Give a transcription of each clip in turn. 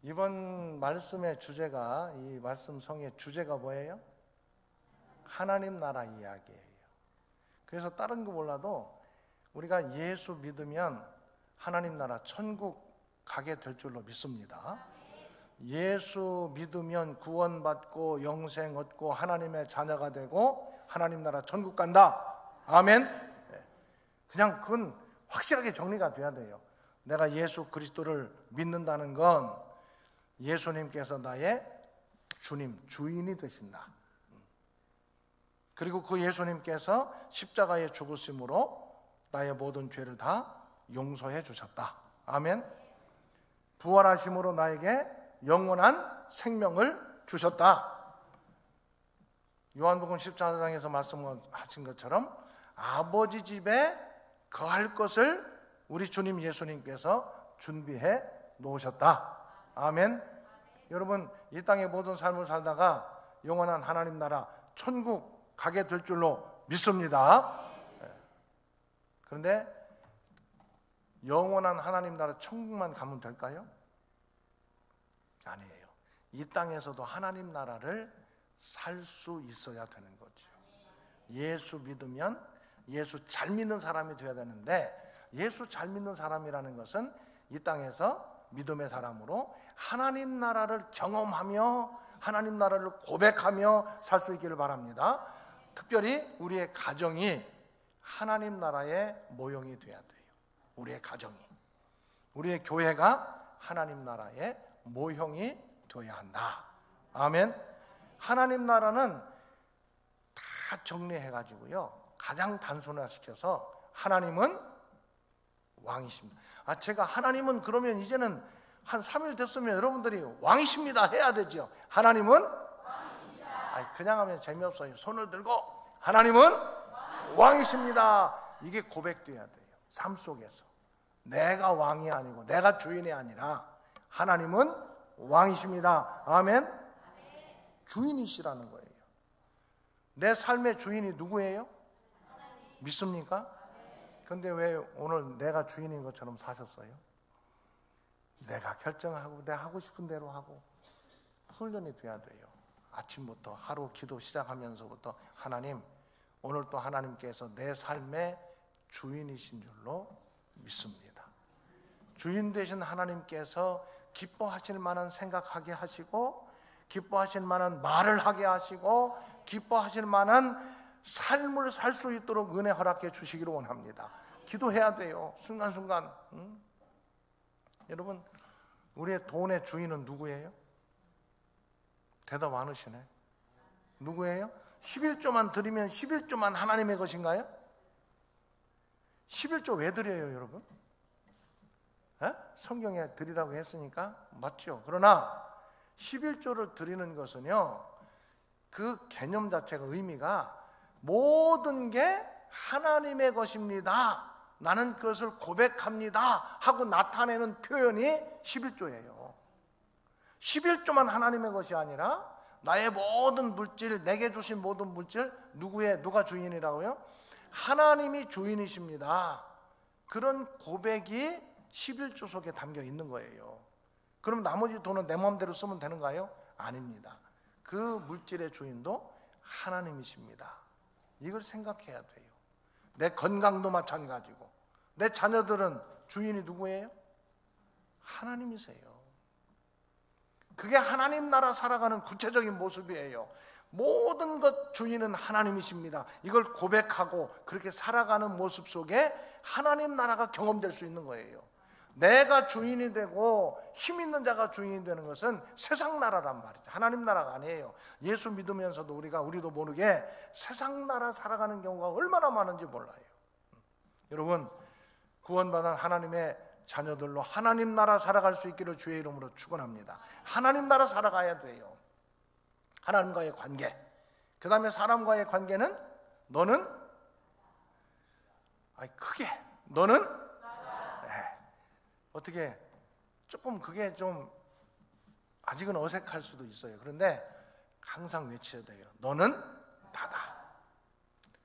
이번 말씀의 주제가, 이 말씀 성의 주제가 뭐예요? 하나님 나라 이야기예요. 그래서 다른 거 몰라도 우리가 예수 믿으면 하나님 나라 천국 가게 될 줄로 믿습니다. 예수 믿으면 구원받고 영생 얻고 하나님의 자녀가 되고 하나님 나라 천국 간다. 아멘. 그냥 그건 확실하게 정리가 돼야 돼요. 내가 예수 그리스도를 믿는다는 건 예수님께서 나의 주님, 주인이 되신다. 그리고 그 예수님께서 십자가에 죽으심으로 나의 모든 죄를 다 용서해 주셨다. 아멘. 부활하심으로 나에게 영원한 생명을 주셨다. 요한복음 14장에서 말씀하신 것처럼 아버지 집에 거할 것을 우리 주님 예수님께서 준비해 놓으셨다. 아멘. 여러분, 이 땅의 모든 삶을 살다가 영원한 하나님 나라 천국 가게 될 줄로 믿습니다. 그런데 영원한 하나님 나라 천국만 가면 될까요? 아니에요. 이 땅에서도 하나님 나라를 살 수 있어야 되는 거죠. 예수 믿으면 예수 잘 믿는 사람이 되어야 되는데, 예수 잘 믿는 사람이라는 것은 이 땅에서 믿음의 사람으로 하나님 나라를 경험하며 하나님 나라를 고백하며 살 수 있기를 바랍니다. 특별히 우리의 가정이 하나님 나라의 모형이 되어야 돼요. 우리의 가정이, 우리의 교회가 하나님 나라의 모형이 되어야 한다. 아멘. 하나님 나라는 다 정리해가지고요, 가장 단순화시켜서 하나님은 왕이십니다. 제가 하나님은 그러면 이제는 한 3일 됐으면 여러분들이 왕이십니다 해야 되죠. 하나님은 왕이십니다. 그냥 하면 재미없어요. 손을 들고 하나님은 왕이십니다. 이게 고백돼야 돼요. 삶 속에서 내가 왕이 아니고 내가 주인이 아니라 하나님은 왕이십니다. 아멘. 주인이시라는 거예요. 내 삶의 주인이 누구예요? 믿습니까? 근데 왜 오늘 내가 주인인 것처럼 사셨어요? 내가 결정하고 내가 하고 싶은 대로 하고 훈련이 돼야 돼요. 아침부터 하루 기도 시작하면서부터 하나님, 오늘 또 하나님께서 내 삶의 주인이신 줄로 믿습니다. 주인 되신 하나님께서 기뻐하실 만한 생각하게 하시고, 기뻐하실 만한 말을 하게 하시고, 기뻐하실 만한 삶을 살 수 있도록 은혜 허락해 주시기를 원합니다. 기도해야 돼요. 순간순간. 여러분, 우리의 돈의 주인은 누구예요? 대답 안 하시네. 누구예요? 11조만 드리면 11조만 하나님의 것인가요? 11조 왜 드려요, 여러분? 성경에 드리라고 했으니까 맞죠. 그러나 11조를 드리는 것은요, 그 개념 자체가, 의미가 모든 게 하나님의 것입니다, 나는 그것을 고백합니다 하고 나타내는 표현이 11조예요. 11조만 하나님의 것이 아니라 나의 모든 물질, 내게 주신 모든 물질, 누가 주인이라고요? 하나님이 주인이십니다. 그런 고백이 11조 속에 담겨 있는 거예요. 그럼 나머지 돈은 내 마음대로 쓰면 되는가요? 아닙니다. 그 물질의 주인도 하나님이십니다. 이걸 생각해야 돼요. 내 건강도 마찬가지고, 내 자녀들은 주인이 누구예요? 하나님이세요. 그게 하나님 나라 살아가는 구체적인 모습이에요. 모든 것 주인은 하나님이십니다. 이걸 고백하고 그렇게 살아가는 모습 속에 하나님 나라가 경험될 수 있는 거예요. 내가 주인이 되고 힘 있는 자가 주인이 되는 것은 세상 나라란 말이죠. 하나님 나라가 아니에요. 예수 믿으면서도 우리도 모르게 세상 나라 살아가는 경우가 얼마나 많은지 몰라요. 여러분, 구원받은 하나님의 자녀들로 하나님 나라 살아갈 수 있기를 주의 이름으로 축원합니다. 하나님 나라 살아가야 돼요. 하나님과의 관계, 그 다음에 사람과의 관계는 너는 너는 어떻게 조금 그게 좀 아직은 어색할 수도 있어요. 그런데 항상 외쳐야 돼요. 너는 나다.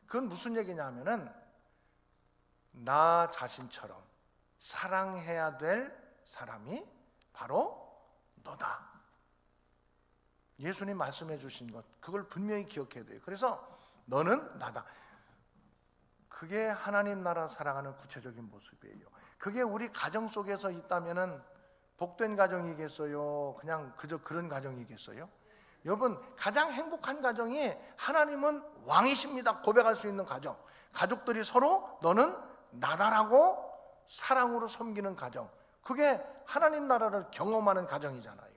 그건 무슨 얘기냐 하면은 나 자신처럼 사랑해야 될 사람이 바로 너다. 예수님 말씀해 주신 것, 그걸 분명히 기억해야 돼요. 그래서 너는 나다. 그게 하나님 나라 살아가는 구체적인 모습이에요. 그게 우리 가정 속에서 있다면은 복된 가정이겠어요? 그냥 그저 그런 가정이겠어요? 여러분, 가장 행복한 가정이 하나님은 왕이십니다 고백할 수 있는 가정, 가족들이 서로 너는 나다라고 사랑으로 섬기는 가정, 그게 하나님 나라를 경험하는 가정이잖아요.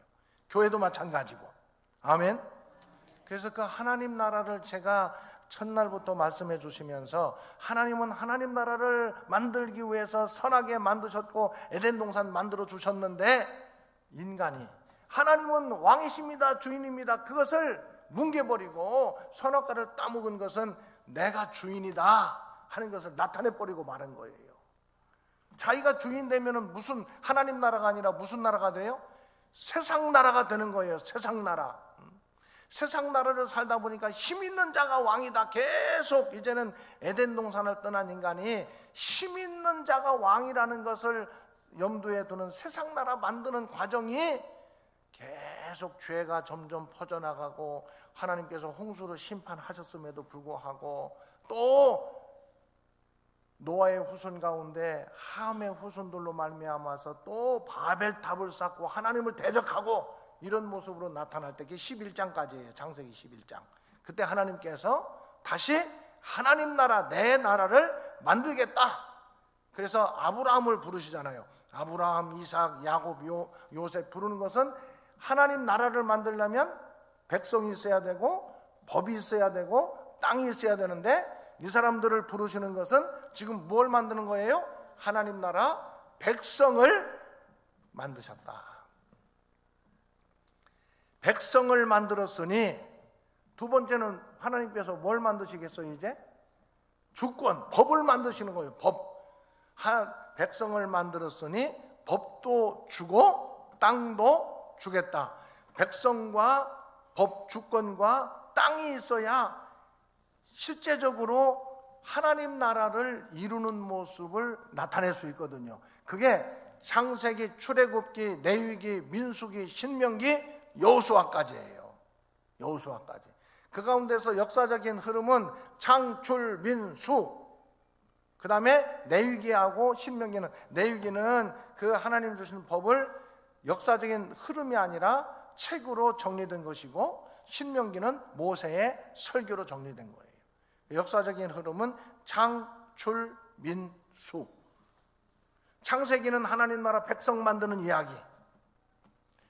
교회도 마찬가지고. 아멘. 그래서 그 하나님 나라를 제가 첫날부터 말씀해 주시면서, 하나님은 하나님 나라를 만들기 위해서 선하게 만드셨고 에덴 동산 만들어 주셨는데, 인간이 하나님은 왕이십니다 주인입니다 그것을 뭉개버리고 선악과를 따먹은 것은 내가 주인이다 하는 것을 나타내버리고 마는 거예요. 자기가 주인 되면은 무슨 하나님 나라가 아니라 무슨 나라가 돼요? 세상 나라가 되는 거예요. 세상 나라. 세상 나라를 살다 보니까 힘 있는 자가 왕이다. 계속 이제는 에덴 동산을 떠난 인간이 힘 있는 자가 왕이라는 것을 염두에 두는 세상 나라 만드는 과정이 계속 죄가 점점 퍼져나가고, 하나님께서 홍수로 심판하셨음에도 불구하고 또 노아의 후손 가운데 함의 후손들로 말미암아서 또 바벨탑을 쌓고 하나님을 대적하고 이런 모습으로 나타날 때, 그게 11장까지예요. 창세기 11장. 그때 하나님께서 다시 하나님 나라, 내 나라를 만들겠다. 그래서 아브라함을 부르시잖아요. 아브라함, 이삭, 야곱, 요셉 부르는 것은 하나님 나라를 만들려면 백성이 있어야 되고 법이 있어야 되고 땅이 있어야 되는데, 이 사람들을 부르시는 것은 지금 뭘 만드는 거예요? 하나님 나라 백성을 만드셨다. 백성을 만들었으니 두 번째는 하나님께서 뭘 만드시겠어요? 이제 주권, 법을 만드시는 거예요. 법. 백성을 만들었으니 법도 주고 땅도 주겠다. 백성과 법, 주권과 땅이 있어야 실제적으로 하나님 나라를 이루는 모습을 나타낼 수 있거든요. 그게 창세기, 출애굽기, 레위기, 민수기, 신명기, 여호수아까지예요. 여호수아까지. 그 가운데서 역사적인 흐름은 창출, 민수, 그 다음에 레위기하고 신명기는, 레위기는 그 하나님 주신 법을 역사적인 흐름이 아니라 책으로 정리된 것이고, 신명기는 모세의 설교로 정리된 거예요. 역사적인 흐름은 창출, 민수. 창세기는 하나님 나라 백성 만드는 이야기,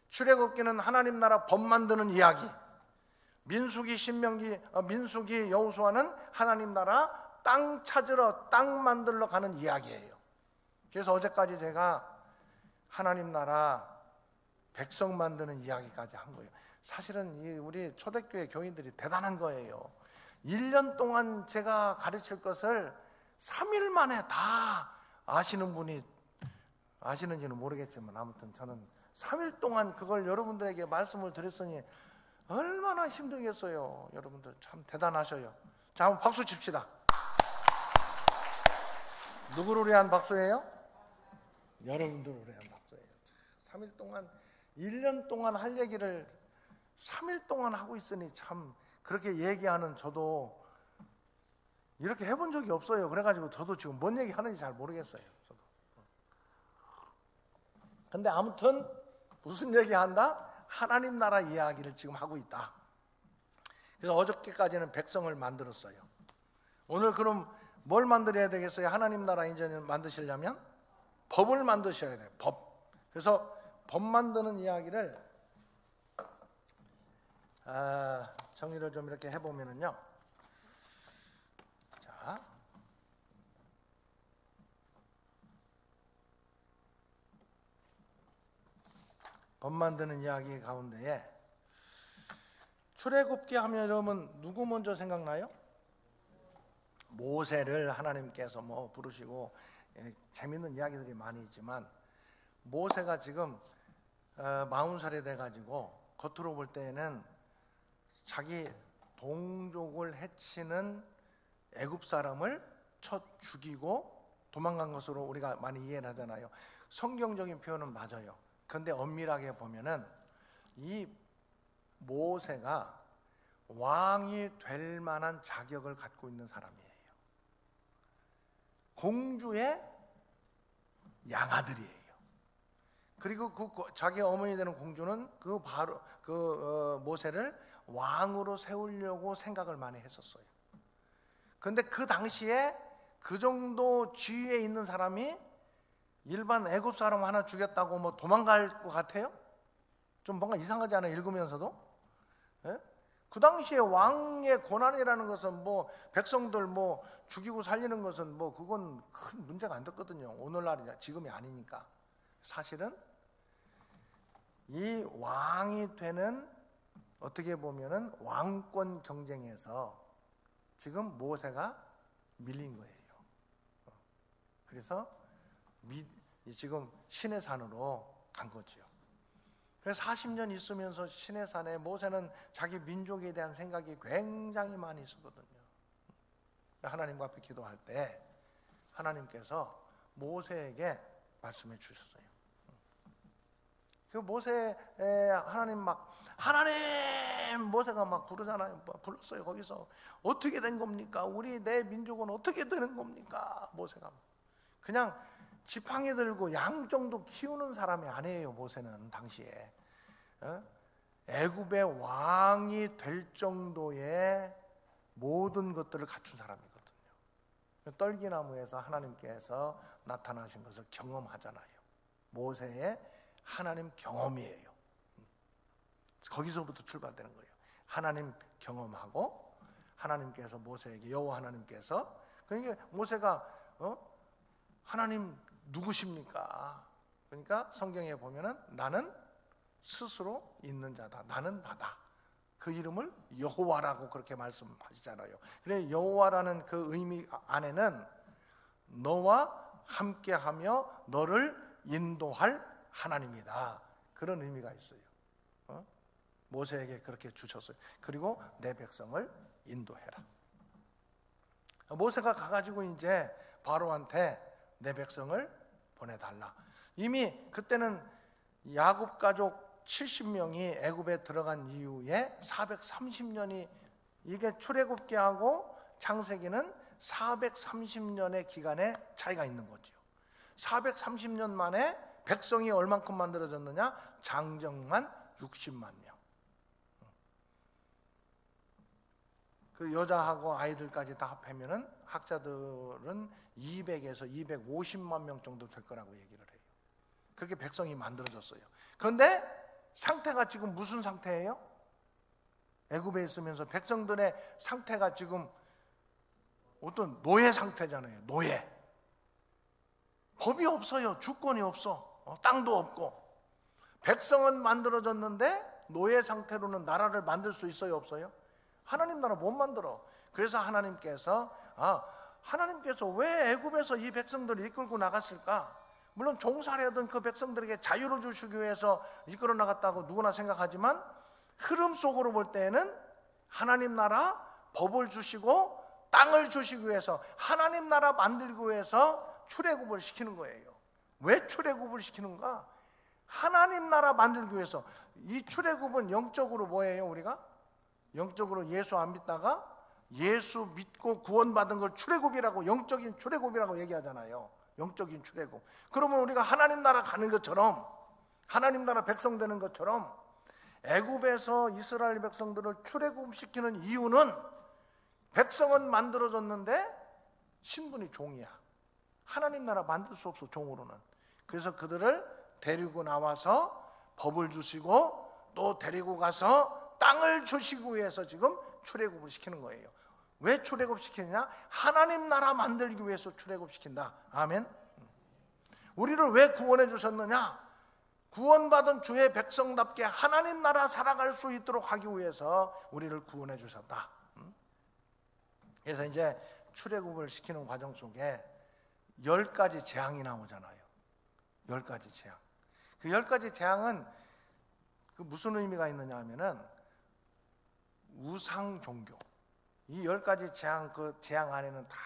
출애굽기는 하나님 나라 법 만드는 이야기, 민수기, 신명기, 민수기, 여호수아는 하나님 나라 땅 찾으러, 땅 만들러 가는 이야기예요. 그래서 어제까지 제가 하나님 나라 백성 만드는 이야기까지 한 거예요. 사실은 우리 초대교회 교인들이 대단한 거예요. 1년 동안 제가 가르칠 것을 3일 만에 다 아시는 분이, 아시는지는 모르겠지만 아무튼 저는 3일 동안 그걸 여러분들에게 말씀을 드렸으니 얼마나 힘들겠어요. 여러분들 참 대단하셔요. 자, 한번 박수 칩시다. 누구를 위한 박수예요? 여러분들을 위한 박수예요. 3일 동안, 1년 동안 할 얘기를 3일 동안 하고 있으니 참, 그렇게 얘기하는 저도 이렇게 해본 적이 없어요. 그래가지고 저도 지금 뭔 얘기 하는지 잘 모르겠어요. 저도. 근데 아무튼 무슨 얘기 한다? 하나님 나라 이야기를 지금 하고 있다. 그래서 어저께까지는 백성을 만들었어요. 오늘 그럼 뭘 만들어야 되겠어요? 하나님 나라 이제 만드시려면 법을 만드셔야 돼요. 법. 그래서 법 만드는 이야기를 정리를 좀 이렇게 해보면은요. 자, 법 만드는 이야기 가운데에 출애굽기 하면 여러분 누구 먼저 생각나요? 모세를 하나님께서 뭐 부르시고, 재밌는 이야기들이 많이 있지만, 모세가 지금 40살이 돼가지고 겉으로 볼 때는 자기 동족을 해치는 애굽 사람을 쳐 죽이고 도망간 것으로 우리가 많이 이해를 하잖아요. 성경적인 표현은 맞아요. 그런데 엄밀하게 보면은 이 모세가 왕이 될 만한 자격을 갖고 있는 사람이에요. 공주의 양아들이에요. 그리고 자기 어머니 되는 공주는 모세를 왕으로 세우려고 생각을 많이 했었어요. 그런데 그 당시에 그 정도 지위에 있는 사람이 일반 애굽 사람 하나 죽였다고 뭐 도망갈 것 같아요? 좀 뭔가 이상하지 않아요? 읽으면서도? 예? 그 당시에 왕의 고난이라는 것은 뭐 백성들 뭐 죽이고 살리는 것은 뭐 그건 큰 문제가 안 됐거든요. 오늘날이냐 지금이 아니니까. 사실은 이 왕이 되는 어떻게 보면은 왕권 경쟁에서 지금 모세가 밀린 거예요. 그래서 지금 시내산으로 간 거지요. 그래서 40년 있으면서 시내산에 모세는 자기 민족에 대한 생각이 굉장히 많이 있었거든요. 하나님과 앞에 기도할 때 하나님께서 모세에게 말씀해 주셨어요. 그 모세 하나님 모세가 막 부르잖아요. 불렀어요. 거기서 어떻게 된 겁니까? 내 민족은 어떻게 되는 겁니까? 모세가 그냥 지팡이 들고 양 정도 키우는 사람이 아니에요. 모세는 당시에 애굽의 왕이 될 정도의 모든 것들을 갖춘 사람이거든요. 떨기나무에서 하나님께서 나타나신 것을 경험하잖아요. 모세의 하나님 경험이에요. 거기서부터 출발되는 거예요. 하나님 경험하고 하나님께서 모세에게 여호와 하나님께서 그러니까 모세가 하나님 누구십니까? 그러니까 성경에 보면은 나는 스스로 있는 자다. 나는 나다. 그 이름을 여호와라고 그렇게 말씀하시잖아요. 그래 여호와라는 그 의미 안에는 너와 함께하며 너를 인도할 하나님이다. 그런 의미가 있어요. 모세에게 그렇게 주셨어요. 그리고 내 백성을 인도해라. 모세가 가가지고 이제 바로한테 내 백성을 보내달라. 이미 그때는 야곱 가족 70명이 애굽에 들어간 이후에 430년이 이게 출애굽기하고 창세기는 430년의 기간의 차이가 있는 거죠. 430년 만에 백성이 얼만큼 만들어졌느냐? 장정만 60만 명. 그 여자하고 아이들까지 다 합하면은 학자들은 200에서 250만 명 정도 될 거라고 얘기를 해요. 그렇게 백성이 만들어졌어요. 그런데 상태가 지금 무슨 상태예요? 애굽에 있으면서 백성들의 상태가 지금 어떤 노예 상태잖아요. 노예. 법이 없어요. 주권이 없어. 땅도 없고. 백성은 만들어졌는데 노예 상태로는 나라를 만들 수 있어요? 없어요? 하나님 나라 못 만들어. 그래서 하나님께서 왜 애굽에서 이 백성들을 이끌고 나갔을까? 물론 종살이하던 그 백성들에게 자유를 주시기 위해서 이끌어 나갔다고 누구나 생각하지만 흐름 속으로 볼 때에는 하나님 나라 법을 주시고 땅을 주시기 위해서 하나님 나라 만들기 위해서 출애굽을 시키는 거예요. 왜 출애굽을 시키는가? 하나님 나라 만들기 위해서. 이 출애굽은 영적으로 뭐예요? 우리가 영적으로 예수 안 믿다가 예수 믿고 구원받은 걸 출애굽이라고, 영적인 출애굽이라고 얘기하잖아요. 영적인 출애굽. 그러면 우리가 하나님 나라 가는 것처럼, 하나님 나라 백성 되는 것처럼 애굽에서 이스라엘 백성들을 출애굽시키는 이유는 백성은 만들어졌는데 신분이 종이야. 하나님 나라 만들 수 없어, 종으로는. 그래서 그들을 데리고 나와서 법을 주시고 또 데리고 가서 땅을 주시기 위해서 지금 출애굽을 시키는 거예요. 왜 출애굽시키느냐? 하나님 나라 만들기 위해서 출애굽시킨다. 아멘. 우리를 왜 구원해 주셨느냐? 구원받은 주의 백성답게 하나님 나라 살아갈 수 있도록 하기 위해서 우리를 구원해 주셨다. 그래서 이제 출애굽을 시키는 과정 속에 10가지 재앙이 나오잖아요. 10가지 재앙. 그 10가지 재앙은 그 무슨 의미가 있느냐 하면은 우상 종교. 이 10가지 재앙, 그 재앙 안에는 다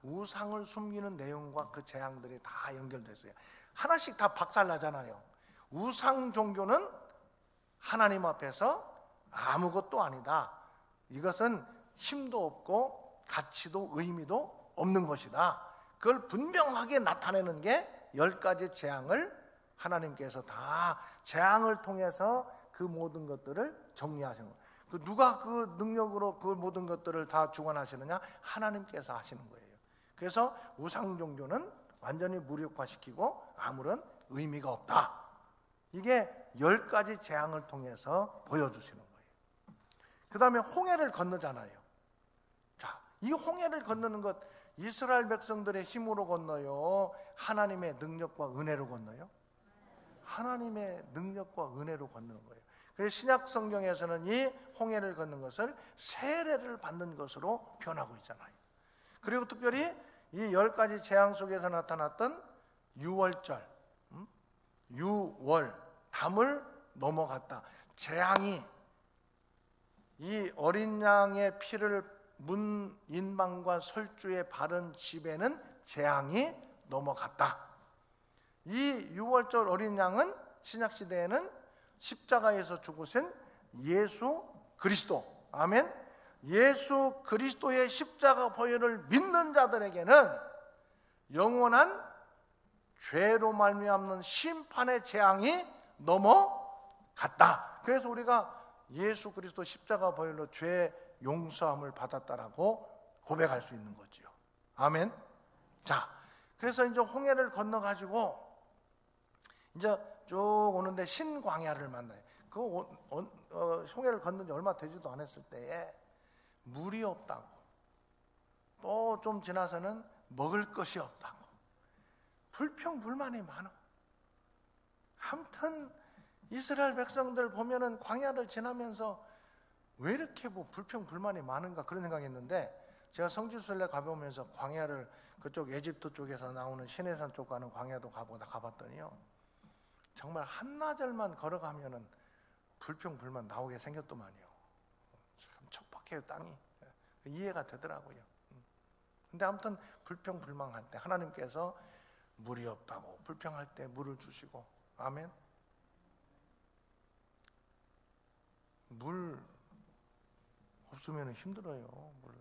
우상을 숨기는 내용과 그 재앙들이 다 연결됐어요. 하나씩 다 박살나잖아요. 우상 종교는 하나님 앞에서 아무것도 아니다. 이것은 힘도 없고 가치도 의미도 없는 것이다. 그걸 분명하게 나타내는 게 10가지 재앙을 하나님께서 다 재앙을 통해서 그 모든 것들을 정리하시는 거예요. 누가 그 능력으로 그 모든 것들을 다 주관하시느냐? 하나님께서 하시는 거예요. 그래서 우상 종교는 완전히 무력화시키고 아무런 의미가 없다. 이게 10가지 재앙을 통해서 보여주시는 거예요. 그 다음에 홍해를 건너잖아요. 자, 이 홍해를 건너는 것, 이스라엘 백성들의 힘으로 건너요? 하나님의 능력과 은혜로 건너요? 하나님의 능력과 은혜로 건너는 거예요. 그래서 신약 성경에서는 이 홍해를 걷는 것을 세례를 받는 것으로 표현하고 있잖아요. 그리고 특별히 이 10가지 재앙 속에서 나타났던 유월절, 유월, 담을 넘어갔다. 재앙이 이 어린 양의 피를 문 인방과 설주에 바른 집에는 재앙이 넘어갔다. 이 유월절 어린 양은 신약시대에는 십자가에서 죽으신 예수 그리스도, 아멘. 예수 그리스도의 십자가 보혈을 믿는 자들에게는 영원한 죄로 말미암는 심판의 재앙이 넘어갔다. 그래서 우리가 예수 그리스도 십자가 보혈로 죄 용서함을 받았다라고 고백할 수 있는 거지요. 아멘. 자, 그래서 이제 홍해를 건너가지고 이제 쭉 오는데 신광야를 만나요. 그 홍해를 건넌 지 얼마 되지도 않았을 때에 물이 없다고, 또 좀 지나서는 먹을 것이 없다고, 불평불만이 많아. 아무튼 이스라엘 백성들 보면은 광야를 지나면서 왜 이렇게 뭐 불평불만이 많은가 그런 생각했는데, 제가 성지순례 가보면서 광야를 그쪽 에집트 쪽에서 나오는 시내산 쪽 가는 광야도 가봤더니요, 정말 한나절만 걸어가면은 불평불만 나오게 생겼더만요. 참 척박해요, 땅이. 이해가 되더라고요. 근데 아무튼 불평불만할 때 하나님께서 물이 없다고 불평할 때 물을 주시고, 아멘. 물 없으면 힘들어요. 물.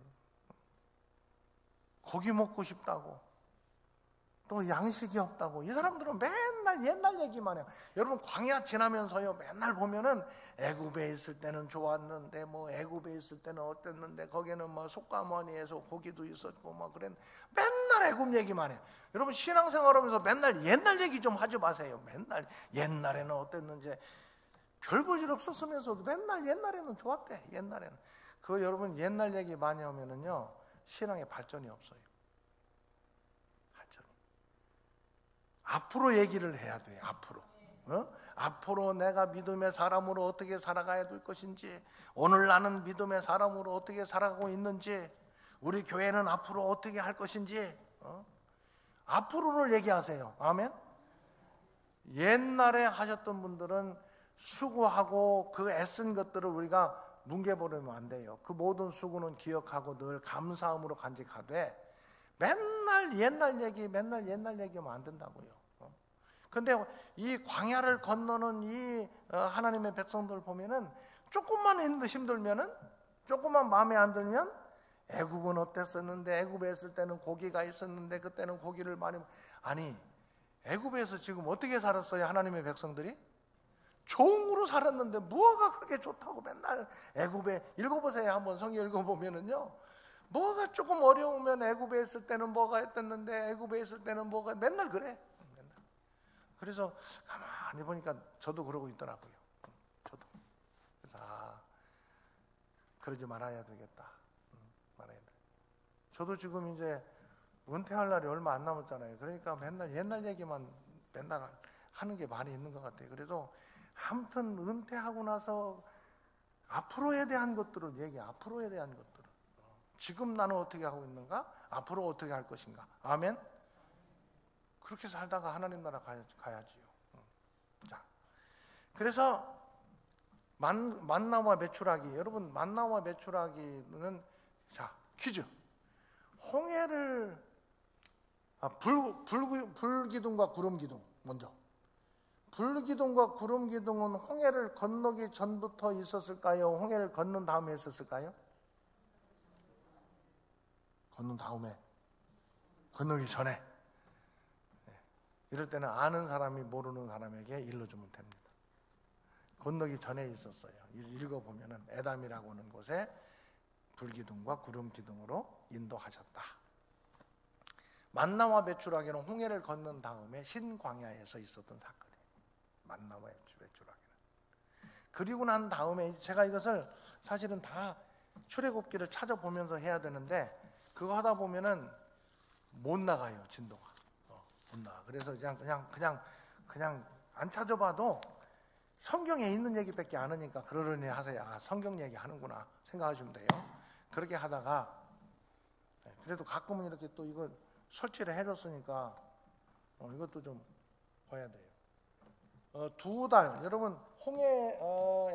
고기 먹고 싶다고, 또 양식이 없다고. 이 사람들은 맨날 옛날 얘기만 해요. 여러분 광야 지나면서요, 맨날 보면은 애굽에 있을 때는 좋았는데, 뭐 애굽에 있을 때는 어땠는데, 거기는 뭐 솥가마니에서 고기도 있었고 뭐 그런, 맨날 애굽 얘기만 해요. 여러분 신앙생활하면서 맨날 옛날 얘기 좀 하지 마세요. 맨날 옛날에는 어땠는지, 별 볼 일 없었으면서도 맨날 옛날에는 좋았대. 옛날에는. 그 여러분 옛날 얘기 많이 하면은요, 신앙에 발전이 없어요. 앞으로 얘기를 해야 돼요. 앞으로 내가 믿음의 사람으로 어떻게 살아가야 될 것인지, 오늘 나는 믿음의 사람으로 어떻게 살아가고 있는지, 우리 교회는 앞으로 어떻게 할 것인지, 앞으로를 얘기하세요. 아멘. 옛날에 하셨던 분들은 수고하고 그 애쓴 것들을 우리가 뭉개버리면 안 돼요. 그 모든 수고는 기억하고 늘 감사함으로 간직하되, 맨날 옛날 얘기하면 안 된다고요. 근데 이 광야를 건너는 이 하나님의 백성들 보면은 조금만 힘들면은, 조금만 마음에 안 들면, 애굽은 어땠었는데, 애굽에 있을 때는 고기가 있었는데 그때는 고기를 많이, 아니 애굽에서 지금 어떻게 살았어요? 하나님의 백성들이 종으로 살았는데 뭐가 그렇게 좋다고 맨날 애굽에, 읽어보세요. 한번 성경 읽어보면은요, 뭐가 조금 어려우면 애굽에 있을 때는 뭐가 했었는데, 애굽에 있을 때는 뭐가, 맨날 그래. 맨날. 그래서 가만히 보니까 저도 그러고 있더라고요. 저도. 그래서 그러지 말아야 되겠다. 말아야 돼. 저도 지금 이제 은퇴할 날이 얼마 안 남았잖아요. 그러니까 맨날 옛날 얘기만 맨날 하는 게 많이 있는 것 같아요. 그래서 아무튼 은퇴하고 나서 앞으로에 대한 것들을 얘기해. 앞으로에 대한 것들을. 지금 나는 어떻게 하고 있는가? 앞으로 어떻게 할 것인가? 아멘? 그렇게 살다가 하나님 나라 가야지요. 자, 그래서 만나와 메추라기. 여러분, 만나와 메추라기는, 자, 퀴즈. 홍해를 불기둥과 구름기둥 먼저. 불기둥과 구름기둥은 홍해를 건너기 전부터 있었을까요? 홍해를 건넌 다음에 있었을까요? 건넌 다음에, 건너기 전에. 이럴 때는 아는 사람이 모르는 사람에게 일러주면 됩니다. 건너기 전에 있었어요. 읽어보면 에담이라고 하는 곳에 불기둥과 구름기둥으로 인도하셨다. 만나와 메추라기는 홍해를 건넌 다음에 신광야에서 있었던 사건이에요. 만나와 메추라기는. 그리고 난 다음에 제가 이것을 사실은 다 출애굽기를 찾아보면서 해야 되는데 그거 하다 보면은 못 나가요. 진도가 못 나가. 그래서 그냥 안 찾아봐도 성경에 있는 얘기밖에 안 하니까 그러려니 하세요. 아, 성경 얘기 하는구나 생각하시면 돼요. 그렇게 하다가 그래도 가끔은 이렇게 또 이걸 설치를 해줬으니까 이것도 좀 봐야 돼요. 2달 여러분 홍해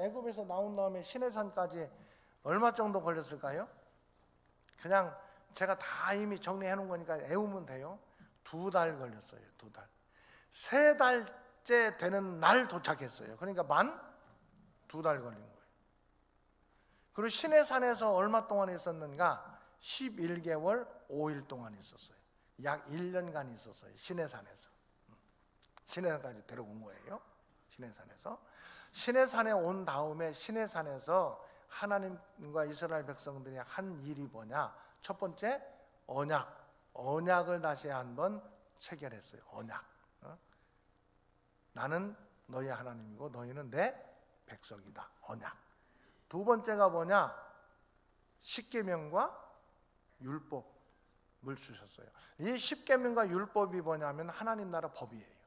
애굽에서 나온 다음에 시내산까지 얼마 정도 걸렸을까요? 그냥 제가 다 이미 정리해 놓은 거니까 외우면 돼요. 2달 걸렸어요. 2달. 3달째 되는 날 도착했어요. 그러니까 만 2달 걸린 거예요. 그리고 시내산에서 얼마 동안 있었는가? 11개월 5일 동안 있었어요. 약 1년간 있었어요. 시내산에서. 시내산까지 데려온 거예요. 시내산에서. 시내산에 온 다음에 시내산에서 하나님과 이스라엘 백성들이 한 일이 뭐냐? 첫 번째 언약을 다시 한번 체결했어요. 언약. 나는 너희 하나님이고 너희는 내 백성이다. 언약. 두 번째가 뭐냐? 십계명과 율법을 주셨어요. 이 십계명과 율법이 뭐냐면 하나님 나라 법이에요.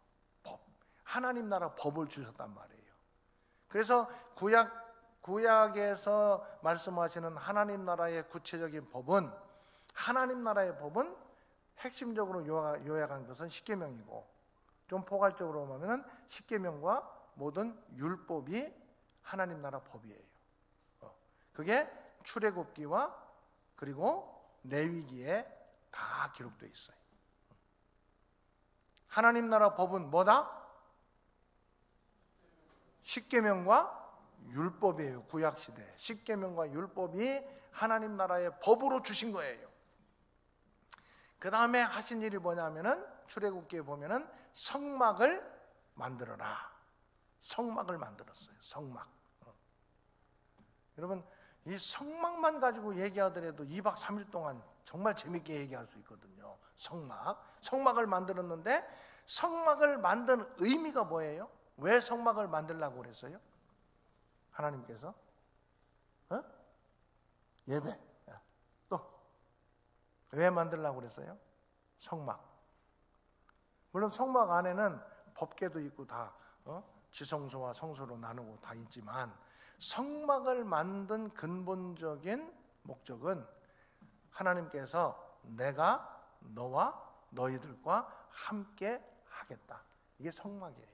법. 하나님 나라 법을 주셨단 말이에요. 그래서 구약에서 말씀하시는 하나님 나라의 구체적인 법은 하나님 나라의 법은 핵심적으로 요약한 것은 십계명이고 좀 포괄적으로 보면은 십계명과 모든 율법이 하나님 나라 법이에요. 그게 출애굽기와 그리고 레위기에 다 기록되어 있어요. 하나님 나라 법은 뭐다? 십계명과 율법이에요. 구약시대 십계명과 율법이 하나님 나라의 법으로 주신 거예요. 그 다음에 하신 일이 뭐냐면은 출애굽기에 보면은 성막을 만들어라. 성막을 만들었어요. 성막. 여러분 이 성막만 가지고 얘기하더라도 2박 3일 동안 정말 재밌게 얘기할 수 있거든요. 성막을 만들었는데 성막을 만든 의미가 뭐예요? 왜 성막을 만들라고 그랬어요? 하나님께서 예배. 또 왜 만들라고 그랬어요? 성막. 물론 성막 안에는 법궤도 있고 다 지성소와 성소로 나누고 다 있지만 성막을 만든 근본적인 목적은 하나님께서 내가 너와 너희들과 함께 하겠다. 이게 성막이에요.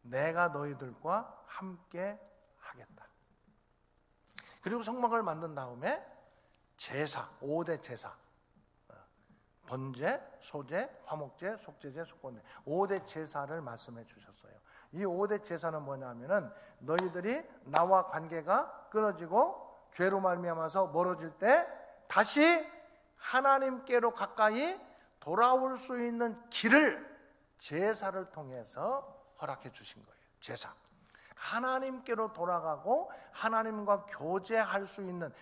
내가 너희들과 함께 하겠다. 그리고 성막을 만든 다음에 제사, 5대 제사, 번제, 소제, 화목제, 속제제, 속건제 5대 제사를 말씀해 주셨어요. 이 5대 제사는 뭐냐면은 너희들이 나와 관계가 끊어지고 죄로 말미암아서 멀어질 때 다시 하나님께로 가까이 돌아올 수 있는 길을 제사를 통해서 허락해 주신 거예요. 제사. 하나님께로 돌아가고 하나님과 교제할 수 있는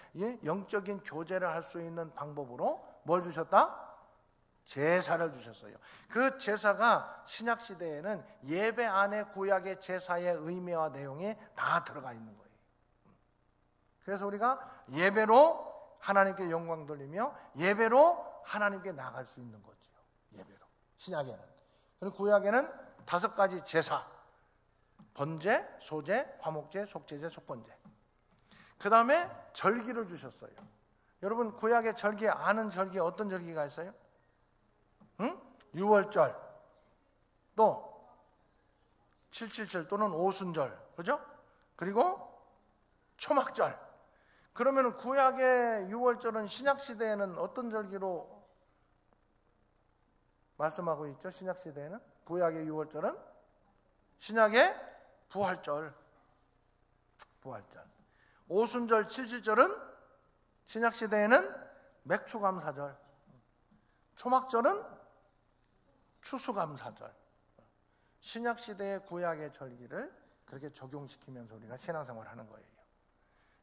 영적인 교제를 할 수 있는 방법으로 뭘 주셨다? 제사를 주셨어요. 그 제사가 신약시대에는 예배 안에 구약의 제사의 의미와 내용이 다 들어가 있는 거예요. 그래서 우리가 예배로 하나님께 영광 돌리며 예배로 하나님께 나갈 수 있는 거죠. 예배로. 신약에는. 그리고 구약에는 5가지 제사. 번제, 소제, 화목제, 속제제, 속건제. 그 다음에 절기를 주셨어요. 여러분 구약의 절기 아는 절기 어떤 절기가 있어요? 유월절 또 777 또는 오순절 그죠? 그리고 초막절. 그러면 구약의 유월절은 신약시대에는 어떤 절기로 말씀하고 있죠? 신약시대에는 구약의 유월절은 신약의 부활절. 오순절, 칠칠절은 신약 시대에는 맥추감사절, 초막절은 추수감사절. 신약 시대의 구약의 절기를 그렇게 적용시키면서 우리가 신앙생활을 하는 거예요.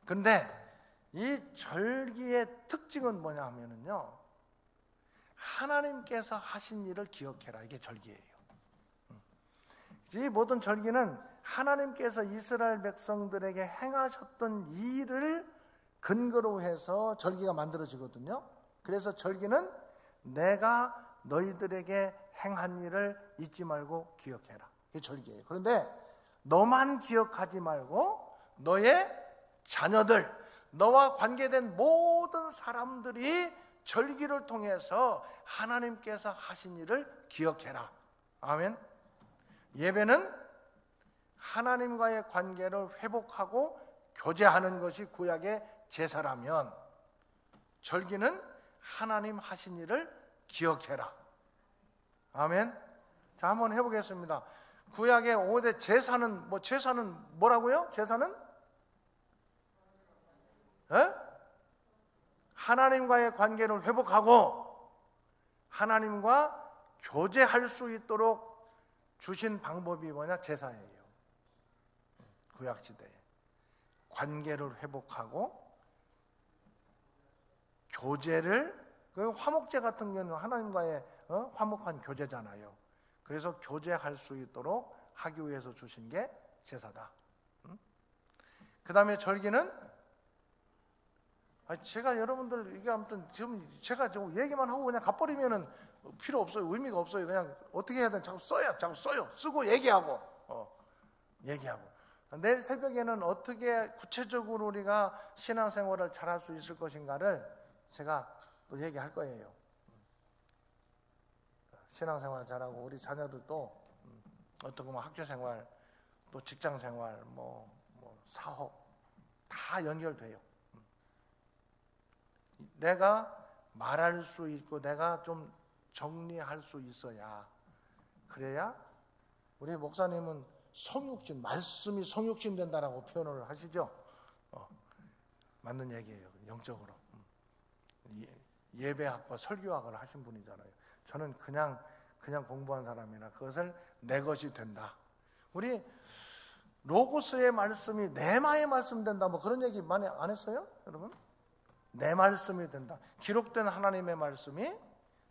그런데 이 절기의 특징은 뭐냐 하면은요, 하나님께서 하신 일을 기억해라. 이게 절기예요. 이 모든 절기는 하나님께서 이스라엘 백성들에게 행하셨던 일을 근거로 해서 절기가 만들어지거든요. 그래서 절기는 내가 너희들에게 행한 일을 잊지 말고 기억해라. 이게 절기예요. 그런데 너만 기억하지 말고 너의 자녀들, 너와 관계된 모든 사람들이 절기를 통해서 하나님께서 하신 일을 기억해라. 아멘. 예배는 하나님과의 관계를 회복하고 교제하는 것이 구약의 제사라면, 절기는 하나님 하신 일을 기억해라. 아멘. 자, 한번 해보겠습니다. 구약의 5대 제사는 제사는 뭐라고요? 제사는 하나님과의 관계를 회복하고 하나님과 교제할 수 있도록 주신 방법이 뭐냐? 제사예요. 구약시대에 관계를 회복하고 교제를, 그 화목제 같은 경우는 하나님과의 화목한 교제잖아요. 그래서 교제할 수 있도록 하기 위해서 주신 게 제사다. 그 다음에 절기는, 제가 여러분들 이게 아무튼 지금 제가 좀 얘기만 하고 그냥 가버리면은 필요 없어요. 의미가 없어요. 그냥 어떻게 해야 되나 자꾸 써요. 쓰고 얘기하고. 내일 새벽에는 어떻게 구체적으로 우리가 신앙생활을 잘할 수 있을 것인가를 제가 또 얘기할 거예요. 신앙생활 잘하고 우리 자녀들도 어떻게 보면 학교생활, 또 직장생활, 사업 다 연결돼요. 내가 말할 수 있고 내가 좀 정리할 수 있어야, 그래야 우리 목사님은 성육신, 말씀이 성육신 된다라고 표현을 하시죠. 맞는 얘기예요. 영적으로. 예배학과 설교학을 하신 분이잖아요. 저는 그냥 공부한 사람이라 그것을 내 것이 된다. 우리 로고스의 말씀이 내마의 말씀 된다, 그런 얘기 많이 안 했어요? 여러분? 내 말씀이 된다. 기록된 하나님의 말씀이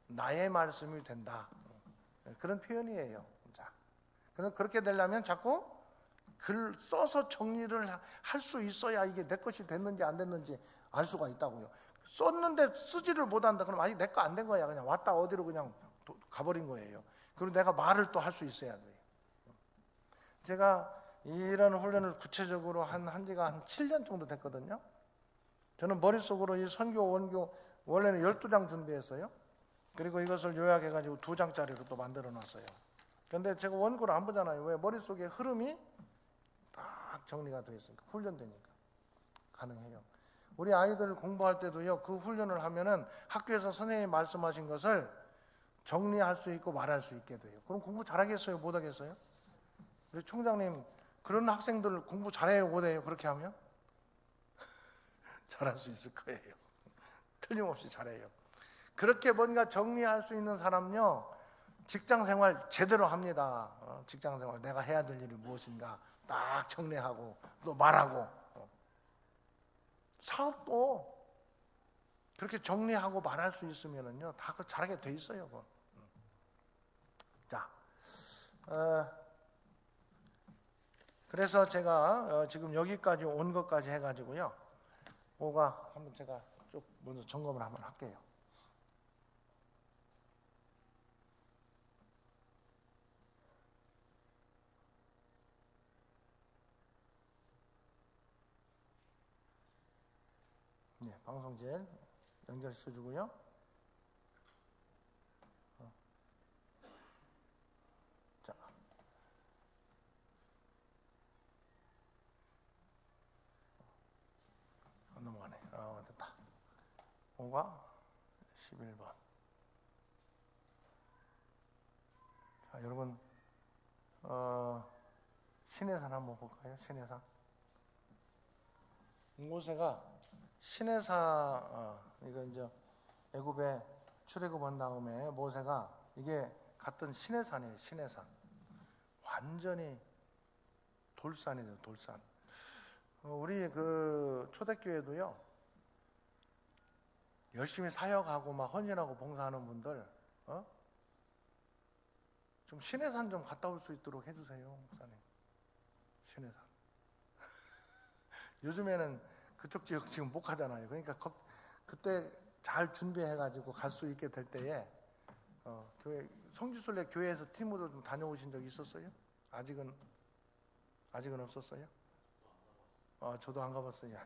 나의 말씀이 된다. 그런 표현이에요. 자, 그렇게 되려면 자꾸 글 써서 정리를 할 수 있어야 이게 내 것이 됐는지 안 됐는지 알 수가 있다고요. 썼는데 쓰지를 못한다. 그럼 아직 내 거 안 된 거야. 그냥 왔다 어디로 그냥 가버린 거예요. 그리고 내가 말을 또 할 수 있어야 돼요. 제가 이런 훈련을 구체적으로 한 지가 한 7년 정도 됐거든요. 저는 머릿속으로 이 선교 원교 원래는 12장 준비했어요. 그리고 이것을 요약해가지고 2장짜리로 또 만들어 놨어요. 그런데 제가 원고를 안 보잖아요. 왜? 머릿속에 흐름이 딱 정리가 되어 있으니까, 훈련되니까 가능해요. 우리 아이들 공부할 때도요, 그 훈련을 하면은 학교에서 선생님이 말씀하신 것을 정리할 수 있고 말할 수 있게 돼요. 그럼 공부 잘하겠어요? 못하겠어요? 우리 총장님, 그런 학생들 공부 잘해요? 못해요? 그렇게 하면? 잘할 수 있을 거예요. 틀림없이 잘해요. 그렇게 뭔가 정리할 수 있는 사람요, 직장생활 제대로 합니다. 직장생활 내가 해야 될 일이 무엇인가 딱 정리하고 또 말하고, 사업도 그렇게 정리하고 말할 수 있으면은요, 다 잘하게 돼 있어요. 자, 그래서 제가 지금 여기까지 온 것까지 해가지고요, 뭐가 한번 제가 쭉 먼저 점검을 한번 할게요. 네, 방송질 연결시켜주고요. 자, 넘어가네. 됐다. 5가 11번. 자, 여러분, 시내산 한번 볼까요? 시내산. 모세가 시내산 이거 이제 애굽에 출애굽한 다음에 모세가 이게 갔던 시내산이에요. 시내산. 완전히 돌산이에요. 돌산. 우리 그 초대교회도요. 열심히 사역하고 막 헌신하고 봉사하는 분들 좀 시내산 좀 갔다 올 수 있도록 해주세요, 목사님. 시내산. 요즘에는 그쪽 지역 지금 못 가잖아요. 그러니까 그때 잘 준비해가지고 갈 수 있게 될 때에 교회 성지순례 교회에서 팀으로 좀 다녀오신 적 있었어요? 아직은 없었어요? 저도 안 가봤어요.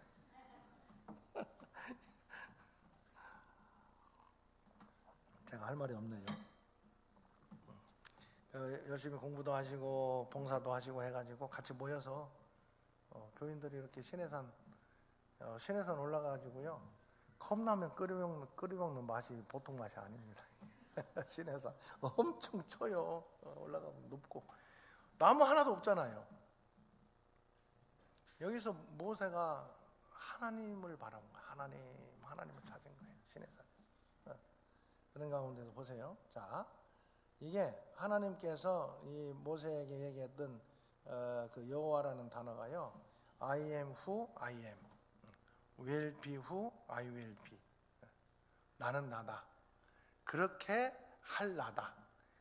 제가 할 말이 없네요. 열심히 공부도 하시고 봉사도 하시고 해가지고 같이 모여서 교인들이 이렇게 시내산 올라가가지고요 컵라면 끓여 먹는 맛이 보통 맛이 아닙니다. 시내산 엄청 쳐요. 올라가면 높고 나무 하나도 없잖아요. 여기서 모세가 하나님을 바라본 거예요. 하나님을 찾은 거예요. 시내산에서. 그런 가운데서 보세요. 자, 이게 하나님께서 이 모세에게 얘기했던 그 여호와라는 단어가요. I am who I am, will be who I will be. 나는 나다. 그렇게 할 나다.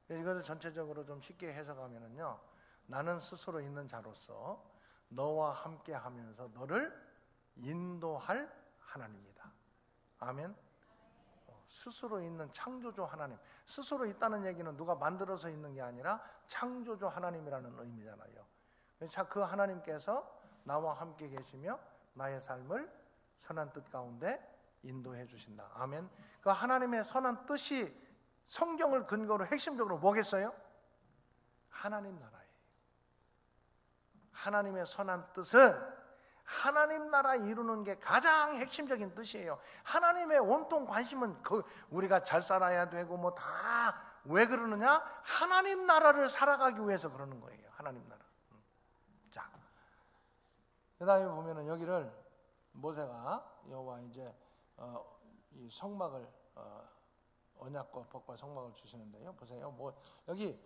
이것을 전체적으로 좀 쉽게 해석하면은요. 나는 스스로 있는 자로서 너와 함께 하면서 너를 인도할 하나님이다. 아멘. 스스로 있는 창조주 하나님. 스스로 있다는 얘기는 누가 만들어서 있는 게 아니라 창조주 하나님이라는 의미잖아요. 그 하나님께서 나와 함께 계시며 나의 삶을 선한 뜻 가운데 인도해 주신다. 아멘. 그 하나님의 선한 뜻이 성경을 근거로 핵심적으로 뭐겠어요? 하나님 나라예요. 하나님의 선한 뜻은 하나님 나라 이루는 게 가장 핵심적인 뜻이에요. 하나님의 온통 관심은 우리가 잘 살아야 되고 뭐 다 왜 그러느냐? 하나님 나라를 살아가기 위해서 그러는 거예요. 하나님 나라. 자, 그다음에 보면은 여기를 모세가 여호와 이제 이 성막을 언약과 법과 성막을 주시는데요. 보세요. 뭐 여기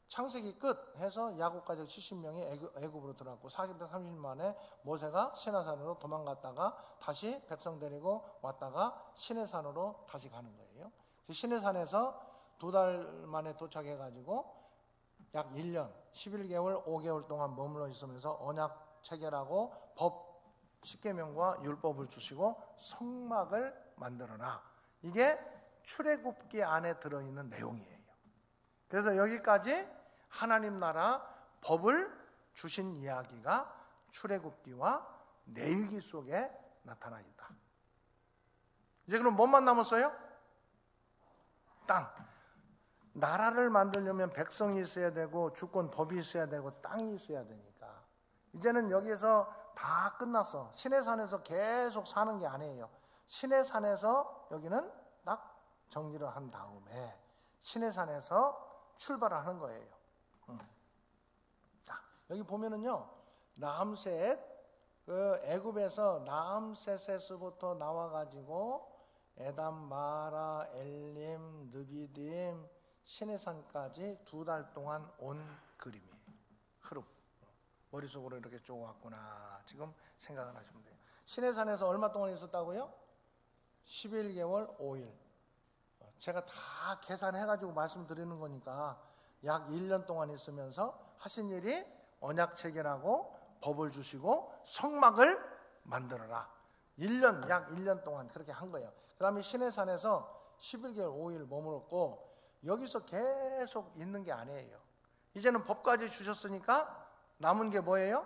창세기 끝 해서 야곱까지 70명이 애굽으로 들어갔고 430년 만에 모세가 시내산으로 도망갔다가 다시 백성 데리고 왔다가 시내산으로 다시 가는 거예요. 시내산에서 2달 만에 도착해가지고 약 1년 11개월 5개월 동안 머물러 있으면서 언약 체결하고 법 10계명과 율법을 주시고 성막을 만들어라. 이게 출애굽기 안에 들어있는 내용이에요. 그래서 여기까지 하나님 나라 법을 주신 이야기가 출애굽기와 레위기 속에 나타나 있다. 이제 그럼 뭐만 남았어요? 땅. 나라를 만들려면 백성이 있어야 되고 주권 법이 있어야 되고 땅이 있어야 되니까 이제는 여기에서 다 끝났어. 시내산에서 계속 사는 게 아니에요. 시내산에서 여기는 딱 정리를 한 다음에 시내산에서 출발을 하는 거예요. 자, 여기 보면은요, 람셋, 그 애굽에서 람세스부터 나와가지고 에담, 마라, 엘림, 느비딤, 시내산까지 2달 동안 온 그림이에요. 흐름. 머릿속으로 이렇게 쭉 왔구나. 지금 생각을 하시면 돼요. 시내산에서 얼마 동안 있었다고요? 11개월 5일. 제가 다 계산해가지고 말씀드리는 거니까 약 1년 동안 있으면서 하신 일이 언약 체결하고 법을 주시고 성막을 만들어라. 약 1년 동안 그렇게 한 거예요. 그 다음에 시내산에서 11개월 5일 머물렀고 여기서 계속 있는 게 아니에요. 이제는 법까지 주셨으니까 남은 게 뭐예요?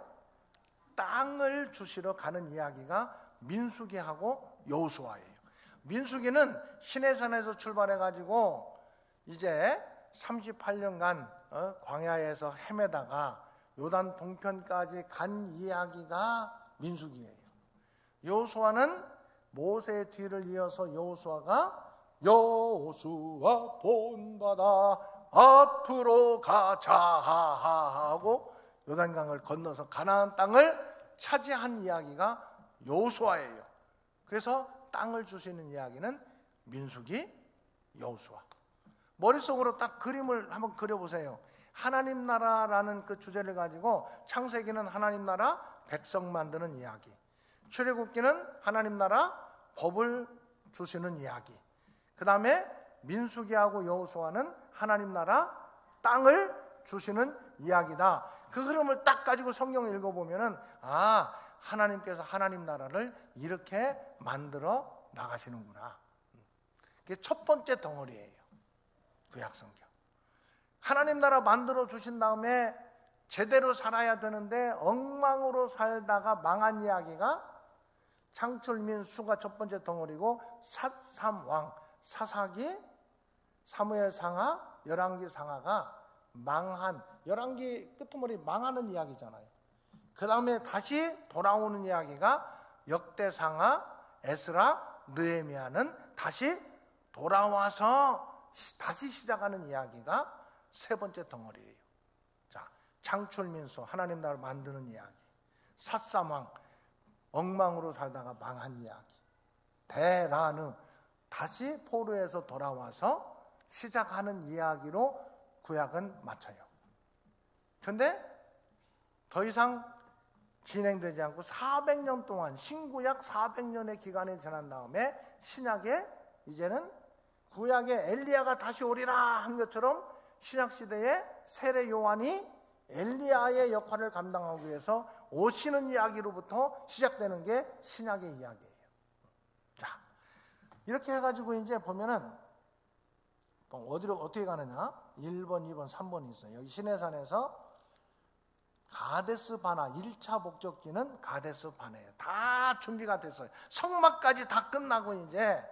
땅을 주시러 가는 이야기가 민수기하고 여호수아예요. 민수기는 시내산에서 출발해가지고 이제 38년간 광야에서 헤매다가 요단 동편까지 간 이야기가 민수기예요. 여호수아는 모세의 뒤를 이어서 여호수아가 여호수아 본받아 앞으로 가자 하고 요단강을 건너서 가나안 땅을 차지한 이야기가 여호수아예요. 그래서 땅을 주시는 이야기는 민수기, 여호수아. 머릿속으로 딱 그림을 한번 그려보세요. 하나님 나라라는 그 주제를 가지고 창세기는 하나님 나라 백성 만드는 이야기, 출애굽기는 하나님 나라 법을 주시는 이야기, 그 다음에 민수기하고 여호수아는 하나님 나라 땅을 주시는 이야기다. 그 흐름을 딱 가지고 성경을 읽어보면은 하나님께서 하나님 나라를 이렇게 만들어 나가시는구나. 그게 첫 번째 덩어리예요. 구약성경. 하나님 나라 만들어 주신 다음에 제대로 살아야 되는데 엉망으로 살다가 망한 이야기가 창출민수가 첫 번째 덩어리고, 삿삼왕, 사사기, 사무엘상하, 열왕기상하가 망한, 열왕기 끄트머리 망하는 이야기잖아요. 그 다음에 다시 돌아오는 이야기가 역대상하, 에스라, 느헤미야는 다시 돌아와서 다시 시작하는 이야기가 세 번째 덩어리예요. 자, 창출민수, 하나님 나라를 만드는 이야기, 삿삼왕, 엉망으로 살다가 망한 이야기, 데라느, 다시 포로에서 돌아와서 시작하는 이야기로 구약은 마쳐요. 그런데 더 이상 진행되지 않고 400년 동안, 신구약 400년의 기간이 지난 다음에 신약에 이제는 구약의 엘리야가 다시 오리라 한 것처럼 신약시대의 세례 요한이 엘리야의 역할을 감당하기 위해서 오시는 이야기로부터 시작되는 게 신약의 이야기예요. 자, 이렇게 해가지고 이제 보면은 어디로 어떻게 가느냐? 1번, 2번, 3번이 있어요. 여기 시내산에서 가데스 바나 1차 목적지는 가데스 바네예요. 다 준비가 됐어요. 성막까지 다 끝나고 이제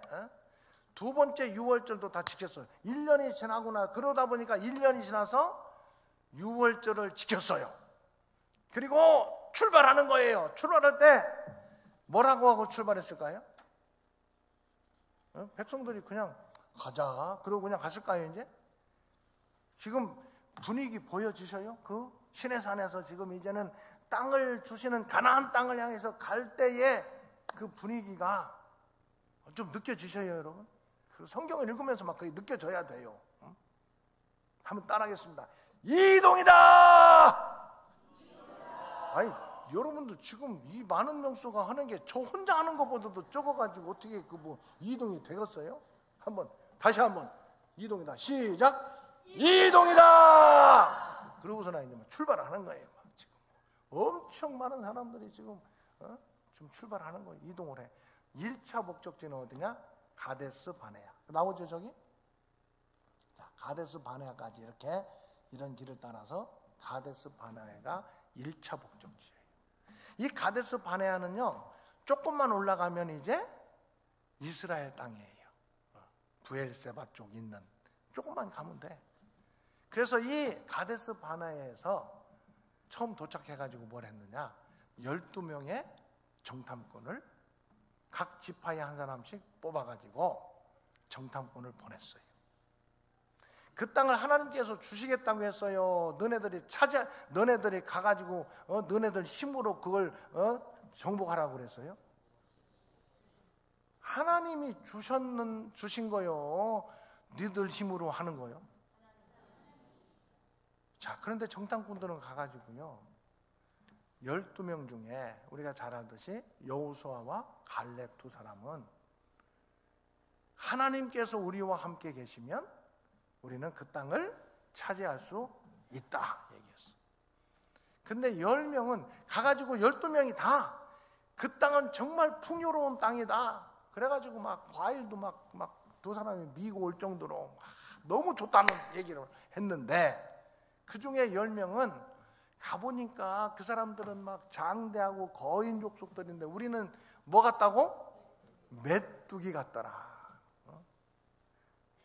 두 번째 유월절도 다 지켰어요. 1년이 지나구나. 그러다 보니까 1년이 지나서 유월절을 지켰어요. 그리고 출발하는 거예요. 출발할 때 뭐라고 하고 출발했을까요? 백성들이 그냥 가자 그러고 그냥 갔을까요? 이제 지금 분위기 보여지셔요? 그 시내산에서 지금 이제는 땅을 주시는 가나안 땅을 향해서 갈 때의 그 분위기가 좀 느껴지셔요, 여러분? 그 성경을 읽으면서 막 그게 느껴져야 돼요. 한번 따라하겠습니다. 이동이다! 아니, 여러분들 지금 이 많은 명수가 하는 게 저 혼자 하는 것보다도 적어가지고 어떻게 그 뭐 이동이 되겠어요? 한번 다시 한번 이동이다. 시작. 이동이다. 그러고서는 이제 출발하는 거예요. 막 지금 엄청 많은 사람들이 지금 출발하는 거예요. 이동을 해. 1차 목적지는 어디냐? 가데스 바네아. 나오죠 저기? 자, 가데스 바네아까지 이렇게 이런 길을 따라서 가데스 바네아가 1차 목적지예요. 이 가데스 바네아는요, 조금만 올라가면 이제 이스라엘 땅이에요. 부엘세바 쪽 있는, 조금만 가면 돼. 그래서 이 가데스 바네아에서 처음 도착해가지고 뭘 했느냐, 12명의 정탐꾼을 각 지파에 한 사람씩 뽑아가지고 정탐꾼을 보냈어요. 그 땅을 하나님께서 주시겠다고 했어요. 너네들이 가가지고 너네들 힘으로 그걸 정복하라고 그랬어요. 하나님이 주신 거요. 너희들 힘으로 하는 거요. 자, 그런데 정탐꾼들은 가가지고요, 12명 중에 우리가 잘 알듯이 여호수아와 갈렙 두 사람은 하나님께서 우리와 함께 계시면 우리는 그 땅을 차지할 수 있다 얘기했어. 근데 10명은 가가지고 12명이 다 그 땅은 정말 풍요로운 땅이다. 그래가지고 막 과일도 막 두 사람이 미고 올 정도로 너무 좋다는 얘기를 했는데, 그 중에 10명은 가보니까 그 사람들은 막 장대하고 거인 족속들인데 우리는 뭐 같다고? 메뚜기 같더라.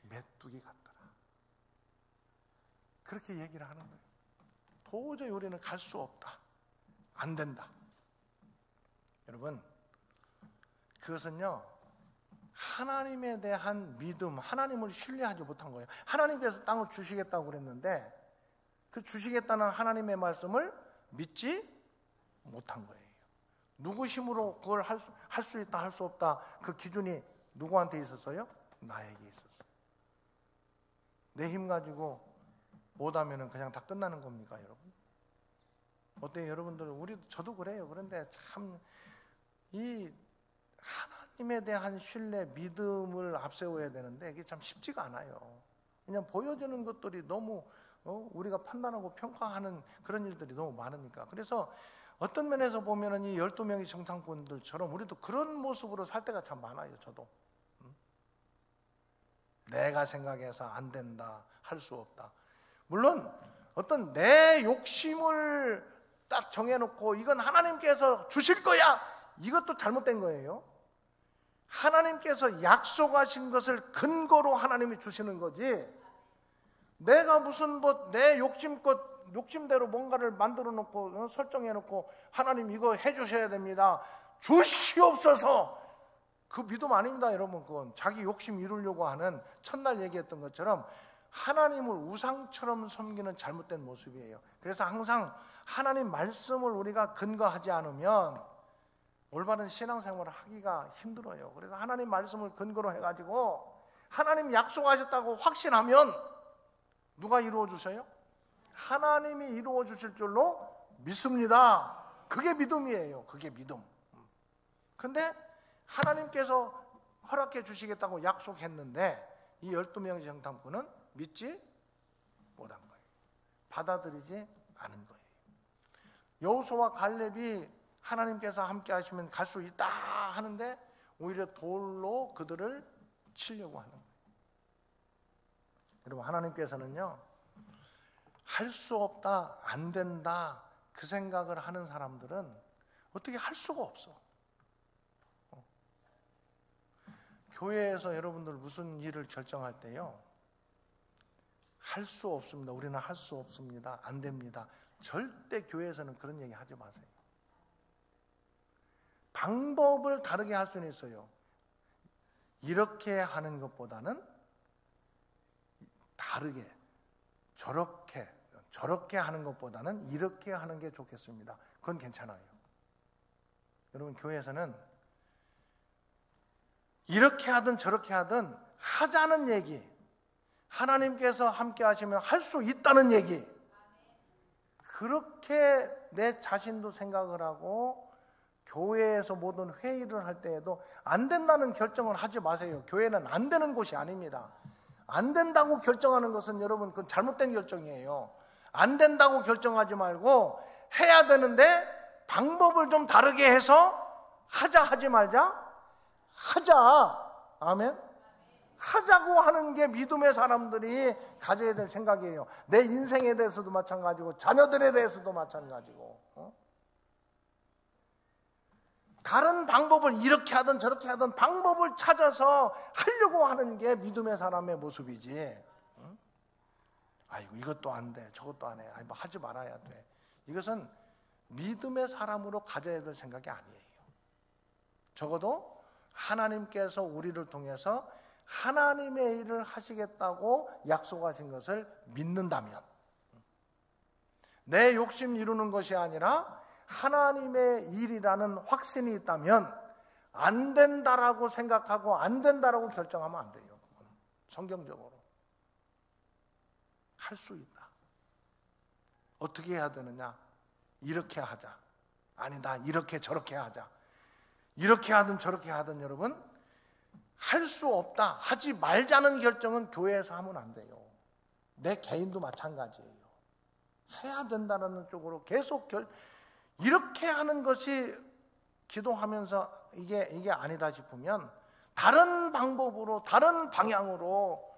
메뚜기 같더라. 그렇게 얘기를 하는 거예요. 도저히 우리는 갈 수 없다. 안 된다. 여러분, 그것은요, 하나님에 대한 믿음, 하나님을 신뢰하지 못한 거예요. 하나님께서 땅을 주시겠다고 그랬는데 그 주시겠다는 하나님의 말씀을 믿지 못한 거예요. 누구 힘으로 그걸 할 수 있다 할 수 없다 그 기준이 누구한테 있었어요? 나에게 있었어요. 내 힘 가지고 못하면 그냥 다 끝나는 겁니까, 여러분? 어때요, 여러분들? 저도 그래요. 그런데 참 이 하나님에 대한 신뢰, 믿음을 앞세워야 되는데 이게 참 쉽지가 않아요. 그냥 보여주는 것들이 너무 우리가 판단하고 평가하는 그런 일들이 너무 많으니까. 그래서 어떤 면에서 보면은 이 12명의 정탐꾼들처럼 우리도 그런 모습으로 살 때가 참 많아요. 저도 내가 생각해서 안 된다, 할 수 없다. 물론 어떤 내 욕심을 딱 정해놓고 이건 하나님께서 주실 거야, 이것도 잘못된 거예요. 하나님께서 약속하신 것을 근거로 하나님이 주시는 거지, 내가 무슨 내 욕심대로 뭔가를 만들어 놓고 설정해 놓고 하나님 이거 해주셔야 됩니다, 주시옵소서, 그 믿음 아닙니다, 여러분. 그건 자기 욕심 이루려고 하는, 첫날 얘기했던 것처럼 하나님을 우상처럼 섬기는 잘못된 모습이에요. 그래서 항상 하나님 말씀을 우리가 근거하지 않으면 올바른 신앙생활을 하기가 힘들어요. 그래서 하나님 말씀을 근거로 해가지고 하나님 약속하셨다고 확신하면 누가 이루어 주셔요? 하나님이 이루어 주실 줄로 믿습니다. 그게 믿음이에요. 그게 믿음. 근데 하나님께서 허락해 주시겠다고 약속했는데 이 12명의 정탐꾼은 믿지 못한 거예요. 받아들이지 않은 거예요. 여호수아와 갈렙이 하나님께서 함께 하시면 갈 수 있다 하는데 오히려 돌로 그들을 치려고 하는 거예요. 여러분, 하나님께서는요, 할 수 없다, 안 된다 그 생각을 하는 사람들은 어떻게 할 수가 없어. 교회에서 여러분들 무슨 일을 결정할 때요, 할 수 없습니다, 우리는 할 수 없습니다, 안 됩니다, 절대 교회에서는 그런 얘기 하지 마세요. 방법을 다르게 할 수는 있어요. 이렇게 하는 것보다는 다르게, 저렇게 하는 것보다는 이렇게 하는 게 좋겠습니다. 그건 괜찮아요. 여러분, 교회에서는 이렇게 하든 저렇게 하든 하자는 얘기, 하나님께서 함께 하시면 할 수 있다는 얘기, 그렇게 내 자신도 생각을 하고 교회에서 모든 회의를 할 때에도 안 된다는 결정을 하지 마세요. 교회는 안 되는 곳이 아닙니다. 안 된다고 결정하는 것은 여러분 그건 잘못된 결정이에요. 안 된다고 결정하지 말고 해야 되는데 방법을 좀 다르게 해서 하자 하지 말자, 하자. 아멘. 하자고 하는 게 믿음의 사람들이 가져야 될 생각이에요. 내 인생에 대해서도 마찬가지고 자녀들에 대해서도 마찬가지고. 다른 방법을 이렇게 하든 저렇게 하든 방법을 찾아서 하려고 하는 게 믿음의 사람의 모습이지. 아이고 이것도 안 돼, 저것도 안 해, 뭐 하지 말아야 돼. 이것은 믿음의 사람으로 가져야 될 생각이 아니에요. 적어도 하나님께서 우리를 통해서 하나님의 일을 하시겠다고 약속하신 것을 믿는다면, 내 욕심 이루는 것이 아니라 하나님의 일이라는 확신이 있다면 안 된다라고 생각하고 안 된다라고 결정하면 안 돼요. 그건 성경적으로 할 수 있다. 어떻게 해야 되느냐? 이렇게 하자. 아니다, 이렇게 저렇게 하자. 이렇게 하든 저렇게 하든 여러분, 할 수 없다, 하지 말자는 결정은 교회에서 하면 안 돼요. 내 개인도 마찬가지예요. 해야 된다는 쪽으로 계속 이렇게 하는 것이 기도하면서 이게 아니다 싶으면 다른 방법으로, 다른 방향으로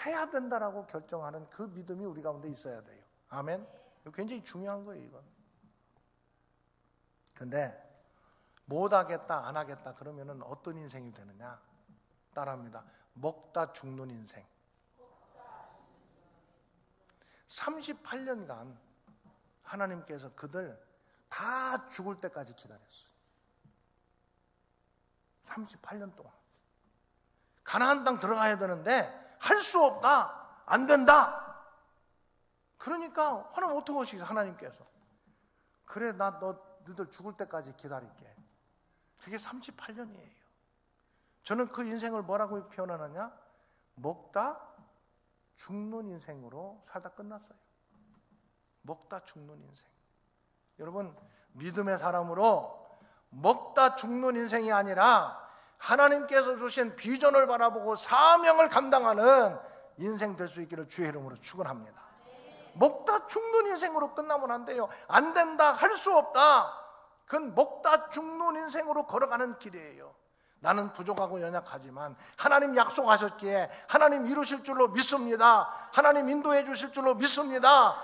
해야 된다라고 결정하는 그 믿음이 우리 가운데 있어야 돼요. 아멘. 이거 굉장히 중요한 거예요, 이건. 근데 못 하겠다, 안 하겠다 그러면은 어떤 인생이 되느냐? 따라합니다. 먹다 죽는 인생. 38년간 하나님께서 그들 다 죽을 때까지 기다렸어요. 38년 동안. 가나안 땅 들어가야 되는데 할 수 없다, 안 된다. 그러니까 하나님 어떻게 하시겠어요? 하나님께서 그래, 나 너희들 죽을 때까지 기다릴게. 그게 38년이에요. 저는 그 인생을 뭐라고 표현하느냐? 먹다 죽는 인생으로 살다 끝났어요. 먹다 죽는 인생. 여러분, 믿음의 사람으로 먹다 죽는 인생이 아니라 하나님께서 주신 비전을 바라보고 사명을 감당하는 인생 될 수 있기를 주의 이름으로 축원합니다. 먹다 죽는 인생으로 끝나면 안 돼요. 안 된다, 할 수 없다. 그건 먹다 죽는 인생으로 걸어가는 길이에요. 나는 부족하고 연약하지만 하나님 약속하셨기에 하나님 이루실 줄로 믿습니다. 하나님 인도해 주실 줄로 믿습니다.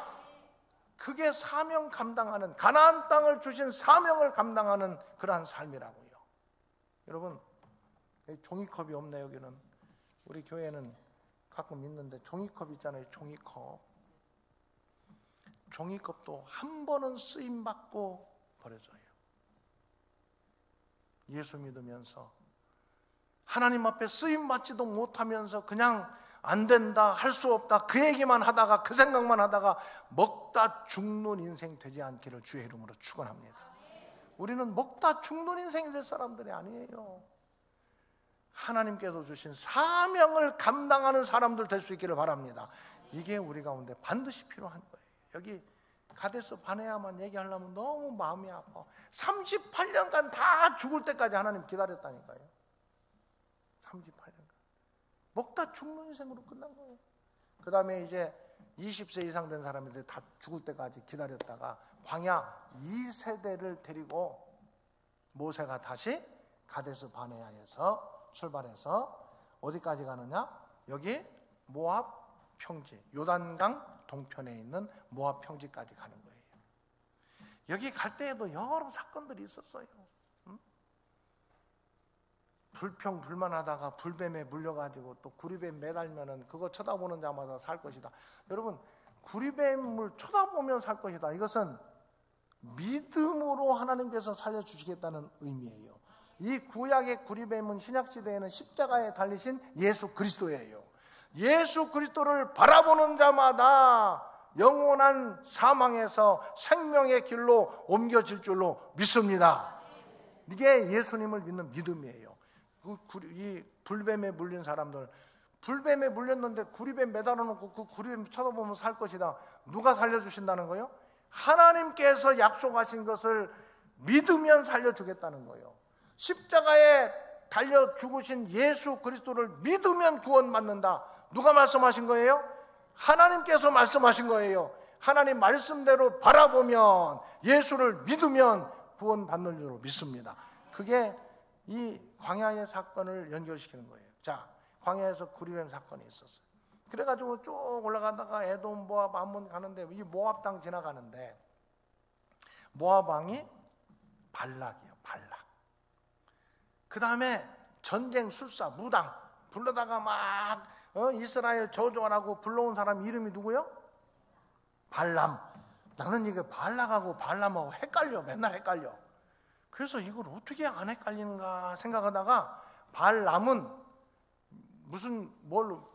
그게 사명 감당하는, 가나안 땅을 주신 사명을 감당하는 그러한 삶이라고요. 여러분, 종이컵이 없네. 여기는 우리 교회는 가끔 있는데 종이컵 있잖아요. 종이컵. 종이컵도 한 번은 쓰임받고 버려져요. 예수 믿으면서 하나님 앞에 쓰임받지도 못하면서 그냥 안 된다, 할 수 없다, 그 얘기만 하다가, 그 생각만 하다가 먹다 죽는 인생 되지 않기를 주의 이름으로 축원합니다. 우리는 먹다 죽는 인생이 될 사람들이 아니에요. 하나님께서 주신 사명을 감당하는 사람들 될 수 있기를 바랍니다. 이게 우리 가운데 반드시 필요한 거예요. 여기 가데스 바네아만 얘기하려면 너무 마음이 아파. 38년간 다 죽을 때까지 하나님 기다렸다니까요. 38년간 먹다 죽는 인생으로 끝난 거예요. 그 다음에 이제 20세 이상 된 사람들이 다 죽을 때까지 기다렸다가 광야 2세대를 데리고 모세가 다시 가데스 바네아에서 출발해서 어디까지 가느냐? 여기 모압 평지, 요단강 동편에 있는 모압 평지까지 가는 거예요. 여기 갈 때에도 여러 사건들이 있었어요. 불평불만하다가 불뱀에 물려가지고 또 구리뱀 매달면은 그거 쳐다보는 자마다 살 것이다. 여러분, 구리뱀을 쳐다보면 살 것이다. 이것은 믿음으로 하나님께서 살려주시겠다는 의미예요. 이 구약의 구리뱀은 신약시대에는 십자가에 달리신 예수 그리스도예요. 예수 그리스도를 바라보는 자마다 영원한 사망에서 생명의 길로 옮겨질 줄로 믿습니다. 이게 예수님을 믿는 믿음이에요. 이 불뱀에 물린 사람들, 불뱀에 물렸는데 구리뱀 매달아 놓고 그 구리뱀 쳐다보면 살 것이다. 누가 살려주신다는 거예요? 하나님께서 약속하신 것을 믿으면 살려주겠다는 거예요. 십자가에 달려 죽으신 예수 그리스도를 믿으면 구원받는다. 누가 말씀하신 거예요? 하나님께서 말씀하신 거예요. 하나님 말씀대로 바라보면, 예수를 믿으면 구원받는 줄로 믿습니다. 그게 이 광야의 사건을 연결시키는 거예요. 자, 광야에서 구리뱀 사건이 있었어요. 그래가지고 쭉 올라가다가 에돔, 모압, 암몬 가는데 이 모압 땅 지나가는데 모압 왕이 발락이에요. 발락. 그 다음에 전쟁 술사 무당 불러다가 막 이스라엘 저주하라고 불러온 사람 이름이 누구요? 발람. 나는 이게 발락하고 발람하고 헷갈려. 맨날 헷갈려. 그래서 이걸 어떻게 안 헷갈리는가 생각하다가 발람은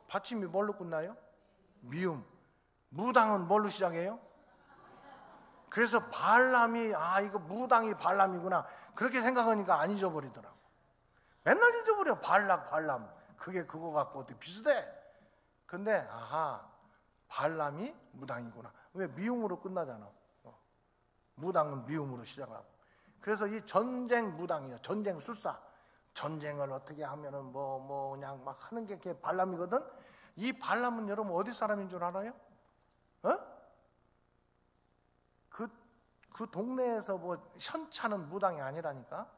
받침이 뭘로 끝나요? 미음. 무당은 뭘로 시작해요? 그래서 발람이 이거 무당이 발람이구나 그렇게 생각하니까 안 잊어버리더라고. 맨날 잊어버려. 발람 그게 그거 갖고 어떻게 비슷해. 근데 발람이 무당이구나. 왜? 미음으로 끝나잖아. 무당은 미음으로 시작하고. 그래서 이 전쟁 무당이에요. 전쟁 술사. 전쟁을 어떻게 하면은 그냥 막 하는 게 발람이거든. 이 발람은 여러분 어디 사람인 줄 알아요? 그 동네에서 현찮은 무당이 아니라니까.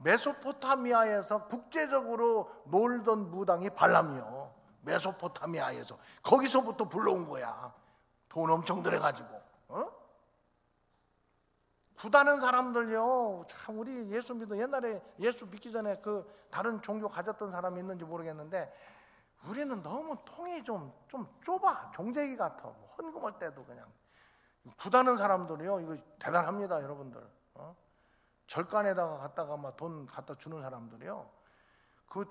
메소포타미아에서 국제적으로 놀던 무당이 발람이요. 메소포타미아에서 거기서부터 불러온 거야. 돈 엄청 들여가지고. 구다는 사람들요. 참 우리 예수 믿어 옛날에 예수 믿기 전에 그 다른 종교 가졌던 사람이 있는지 모르겠는데 우리는 너무 통이 좀 좁아. 종재기 같아. 헌금할 때도 그냥. 구다는 사람들이요. 이거 대단합니다, 여러분들. 절간에다가 갖다가 막 돈 갖다 주는 사람들이요.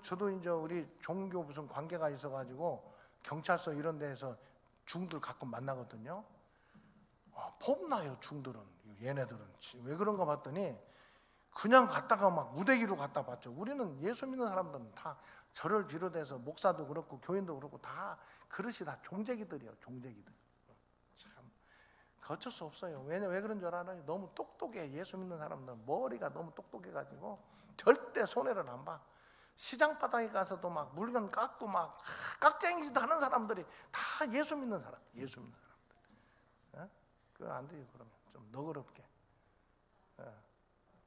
저도 이제 우리 종교 무슨 관계가 있어가지고 경찰서 이런 데에서 중들 가끔 만나거든요. 폼나요, 중들은. 얘네들은 왜 그런가 봤더니 그냥 갔다가 막 무대기로 갖다 봤죠. 우리는 예수 믿는 사람들은 다 저를 비롯해서 목사도 그렇고 교인도 그렇고 다 그릇이 다 종재기들이에요. 종재기들. 참 어쩔 수 없어요. 왜 그런 줄 알아요? 너무 똑똑해. 예수 믿는 사람들은 머리가 너무 똑똑해가지고 절대 손해를 안 봐. 시장 바닥에 가서도 막 물건 깎고 막 깍쟁이짓 하는 사람들이 다 예수 믿는 사람. 예수 믿는 사람들. 그거 안 돼요. 그러면 좀 너그럽게.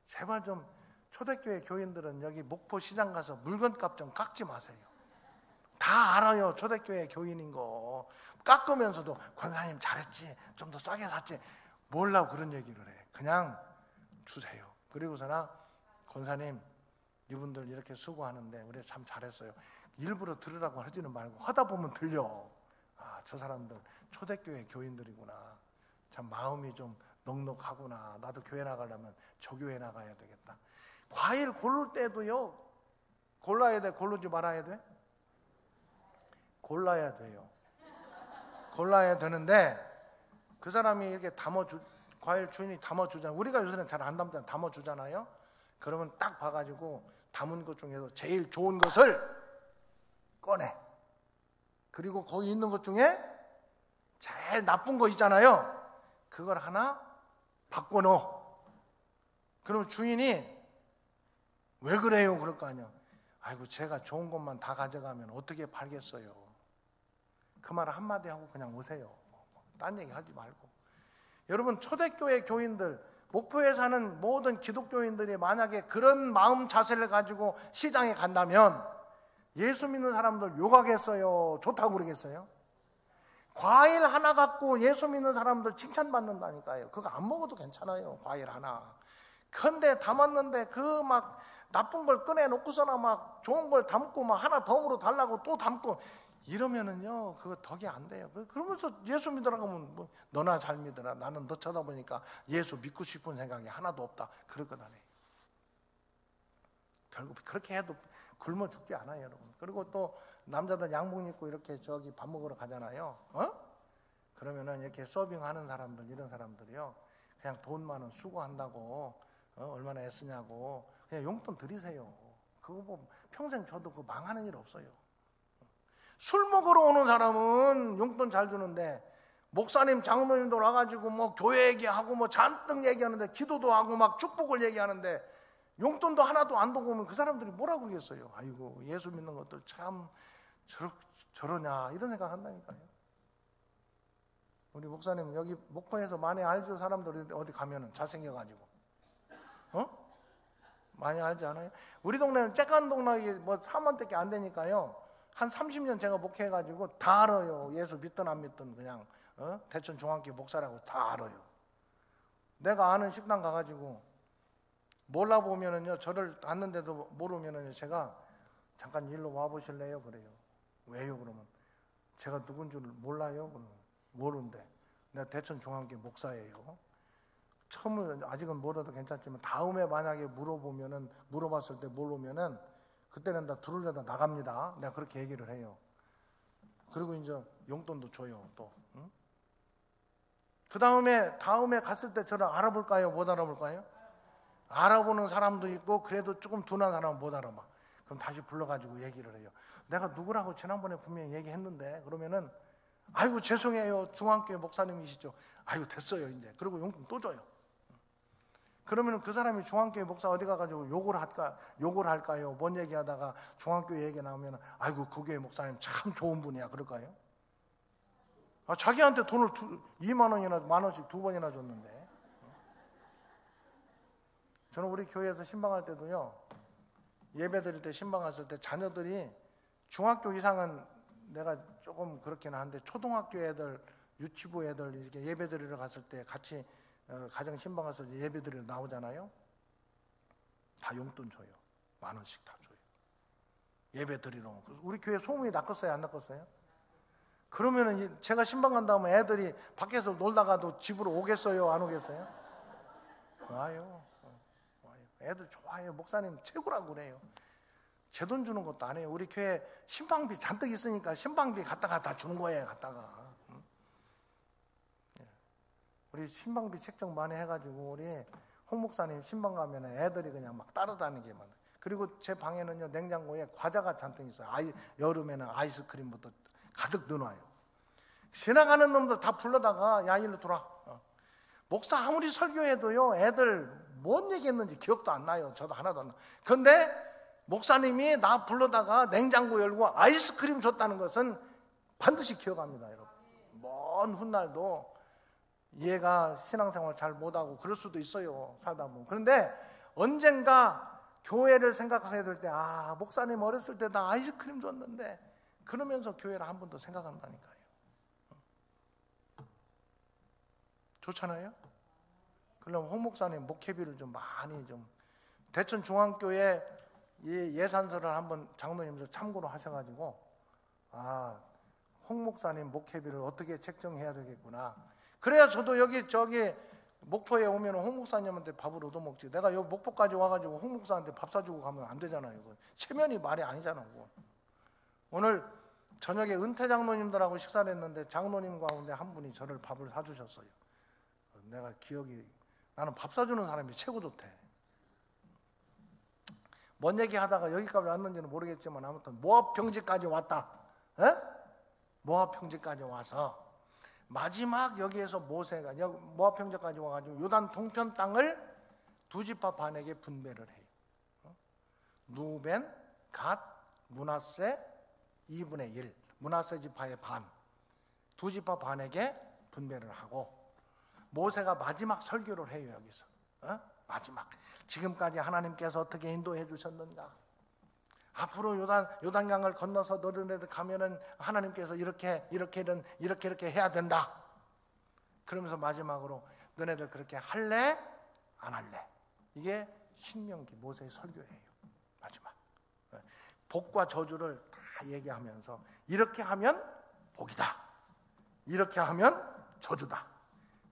제발 좀 초대교회 교인들은 여기 목포 시장 가서 물건값 좀 깎지 마세요. 다 알아요. 초대교회 교인인 거. 깎으면서도 권사님 잘했지, 좀 더 싸게 샀지, 몰라고 그런 얘기를 해. 그냥 주세요. 그리고서나 권사님 이분들 이렇게 수고하는데 우리 참 잘했어요. 일부러 들으라고 하지는 말고 하다 보면 들려. 아, 저 사람들 초대교회 교인들이구나. 참 마음이 좀 넉넉하구나. 나도 교회 나가려면 저 교회 나가야 되겠다. 과일 고를 때도요, 골라야 돼? 고르지 말아야 돼? 골라야 돼요. 골라야 되는데 그 사람이 이렇게 과일 주인이 담아주잖아요. 우리가 요새는 잘 안 담잖아요. 담아주잖아요. 그러면 딱 봐가지고 담은 것 중에서 제일 좋은 것을 꺼내. 그리고 거기 있는 것 중에 제일 나쁜 거 있잖아요. 그걸 하나 바꿔놓어. 그럼 주인이 왜 그래요? 그럴 거 아니야. 아이고 제가 좋은 것만 다 가져가면 어떻게 팔겠어요. 그 말 한마디 하고 그냥 오세요. 딴 얘기 하지 말고. 여러분 초대교회 교인들, 목포에 사는 모든 기독교인들이 만약에 그런 마음 자세를 가지고 시장에 간다면 예수 믿는 사람들 욕하겠어요? 좋다고 그러겠어요? 과일 하나 갖고 예수 믿는 사람들 칭찬받는다니까요. 그거 안 먹어도 괜찮아요. 과일 하나. 근데 담았는데 그 막 나쁜 걸 꺼내놓고서나 막 좋은 걸 담고 막 하나 덤으로 달라고 또 담고 이러면은요 그거 덕이 안 돼요. 그러면서 예수 믿으라고 하면 뭐 너나 잘 믿으라. 나는 너 쳐다보니까 예수 믿고 싶은 생각이 하나도 없다. 그럴 것 아니에요. 결국 그렇게 해도 굶어 죽지 않아요, 여러분. 그리고 또 남자들 양복 입고 이렇게 저기 밥 먹으러 가잖아요. 그러면은 이렇게 서빙하는 사람들, 이런 사람들이요 그냥 돈 많은 수고한다고 얼마나 애쓰냐고 그냥 용돈 드리세요. 그거 뭐 평생 줘도 그거 망하는 일 없어요. 술 먹으러 오는 사람은 용돈 잘 주는데 목사님, 장로님들 와가지고 뭐 교회 얘기하고 뭐 잔뜩 얘기하는데 기도도 하고 막 축복을 얘기하는데 용돈도 하나도 안 두고 오면 그 사람들이 뭐라고 그러겠어요. 아이고 예수 믿는 것들 참 저러냐 이런 생각 한다니까요. 우리 목사님 여기 목포에서 많이 알죠? 사람들이 어디 가면은 잘생겨가지고 많이 알지 않아요? 우리 동네는 쬐깐 동네 뭐 3원밖에 안 되니까요 한 30년 제가 목회해가지고 다 알아요. 예수 믿든 안 믿든 그냥 대천 중앙교 목사라고 다 알아요. 내가 아는 식당 가가지고 몰라보면은요 저를 봤는데도 모르면은요 제가 잠깐 일로 와보실래요? 그래요. 왜요? 그러면 제가 누군 줄 몰라요? 그러면 모르는데 내가 대천 중앙교 목사예요. 처음은 아직은 몰라도 괜찮지만 다음에 만약에 물어봤을 때 모르면은 그때는 나 들으려다 나갑니다. 내가 그렇게 얘기를 해요. 그리고 이제 용돈도 줘요. 또 그 다음에 갔을 때 저를 알아볼까요? 못 알아볼까요? 알아보는 사람도 있고 그래도 조금 둔한 사람은 못 알아봐. 그럼 다시 불러가지고 얘기를 해요. 내가 누구라고 지난번에 분명히 얘기했는데 그러면은 아이고 죄송해요. 중앙교회 목사님이시죠. 아이고 됐어요 이제. 그리고 용돈 또 줘요. 그러면 그 사람이 중앙교회 목사 어디 가가지고 욕을 할까요? 뭔 얘기하다가 중앙교회 얘기 나오면 아이고 그 교회 목사님 참 좋은 분이야 그럴까요? 자기한테 돈을 2만 원이나 만 원씩 2번이나 줬는데. 저는 우리 교회에서 신방할 때도요 예배 드릴 때 신방 갔을 때 자녀들이 중학교 이상은 내가 조금 그렇긴 한데 초등학교 애들, 유치부 애들 이렇게 예배 드리러 갔을 때 같이 가정 신방 가서 예배 드리러 나오잖아요. 다 용돈 줘요. 만 원씩 다 줘요. 예배 드리러. 우리 교회 소문이 났겠어요? 안 났겠어요? 그러면은 제가 신방 간 다음에 애들이 밖에서 놀다가도 집으로 오겠어요? 안 오겠어요? 와요. 애들 좋아해요. 목사님 최고라고 그래요. 제 돈 주는 것도 안 해요. 우리 교회 신방비 잔뜩 있으니까 신방비 갖다가 다 주는 거예요. 갖다가. 우리 신방비 책정 많이 해가지고 우리 홍 목사님 신방 가면 애들이 그냥 막 따라다니게 많아요. 그리고 제 방에는요, 냉장고에 과자가 잔뜩 있어요. 여름에는 아이스크림부터 가득 넣어놔요. 지나가는 놈들 다 불러다가 야 일로 들어와. 목사 아무리 설교해도요, 애들 뭔 얘기했는지 기억도 안 나요. 저도 하나도 안 나요. 그런데 목사님이 나 불러다가 냉장고 열고 아이스크림 줬다는 것은 반드시 기억합니다, 여러분. 먼 훗날도 얘가 신앙생활 잘 못하고 그럴 수도 있어요, 살다 보면. 그런데 언젠가 교회를 생각하게 될 때, 아, 목사님 어렸을 때 나 아이스크림 줬는데, 그러면서 교회를 한 번 더 생각한다니까요. 좋잖아요? 그럼 홍 목사님 목회비를 좀 많이 좀, 대천 중앙교회 예산서를 한번 장로님들 참고로 하셔가지고, 아, 홍 목사님 목회비를 어떻게 책정해야 되겠구나. 그래야 저도 저기 목포에 오면 홍 목사님한테 밥을 얻어먹지. 내가 여기 목포까지 와가지고 홍 목사한테 밥 사주고 가면 안 되잖아요. 이거 체면이 말이 아니잖아요. 이거. 오늘 저녁에 은퇴 장로님들하고 식사를 했는데 장로님 가운데 한 분이 저를 밥을 사주셨어요. 내가 나는 밥 사주는 사람이 최고 좋대. 뭔 얘기 하다가 여기까지 왔는지는 모르겠지만 아무튼 모압 평지까지 왔다. 에? 모압 평지까지 와서 마지막 여기에서 모세가 모압 평지까지 와가지고 요단 동편 땅을 두 지파 반에게 분배를 해요. 누벤, 갓, 므낫세 2분의 1, 므낫세 지파의 반, 두 지파 반에게 분배를 하고 모세가 마지막 설교를 해요. 여기서 마지막 지금까지 하나님께서 어떻게 인도해 주셨는가, 앞으로 요단강을 건너서 너희들 가면은 하나님께서 이렇게 해야 된다. 그러면서 마지막으로 너네들 그렇게 할래? 안 할래? 이게 신명기 모세의 설교예요. 마지막 복과 저주를 다 얘기하면서 이렇게 하면 복이다, 이렇게 하면 저주다.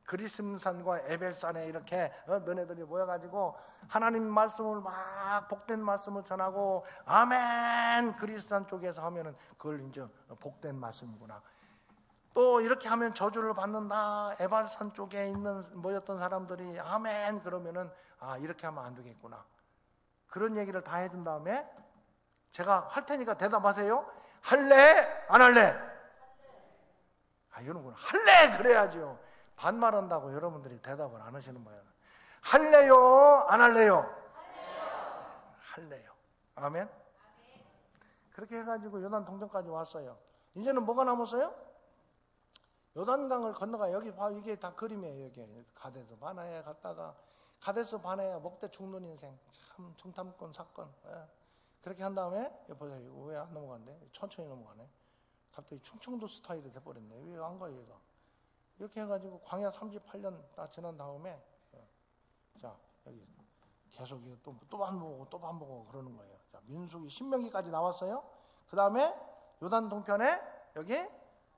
그리심산과 에벨산에 이렇게 너네들이 모여가지고 하나님 말씀을 막 복된 말씀을 전하고 아멘 그리스산 쪽에서 하면은 그걸 이제 복된 말씀이구나. 또 이렇게 하면 저주를 받는다. 에발산 쪽에 모였던 사람들이 아멘 그러면은 아 이렇게 하면 안 되겠구나. 그런 얘기를 다 해준 다음에 제가 할 테니까 대답하세요. 할래? 안 할래? 아 이러는구나. 할래 그래야죠. 반말한다고 여러분들이 대답을 안 하시는 거예요. 할래요? 안 할래요? 할래요. 아멘? 그렇게 해가지고 요단 동전까지 왔어요. 이제는 뭐가 남았어요? 요단강을 건너가. 여기 봐, 이게 다 그림이에요. 여기 가데스 바네아에 갔다가 가데스 바네아 먹대 죽는 인생, 참 정탐꾼 사건. 그렇게 한 다음에 보세요. 이거 왜 안 넘어간대? 천천히 넘어가네. 갑자기 충청도 스타일이 돼버렸네. 왜 안 가요 얘가? 이렇게 해가지고 광야 38년 다 지난 다음에 자 여기 계속 이거 또 반복하고 그러는 거예요. 자, 민수기 신명기까지 나왔어요. 그 다음에 요단 동편에 여기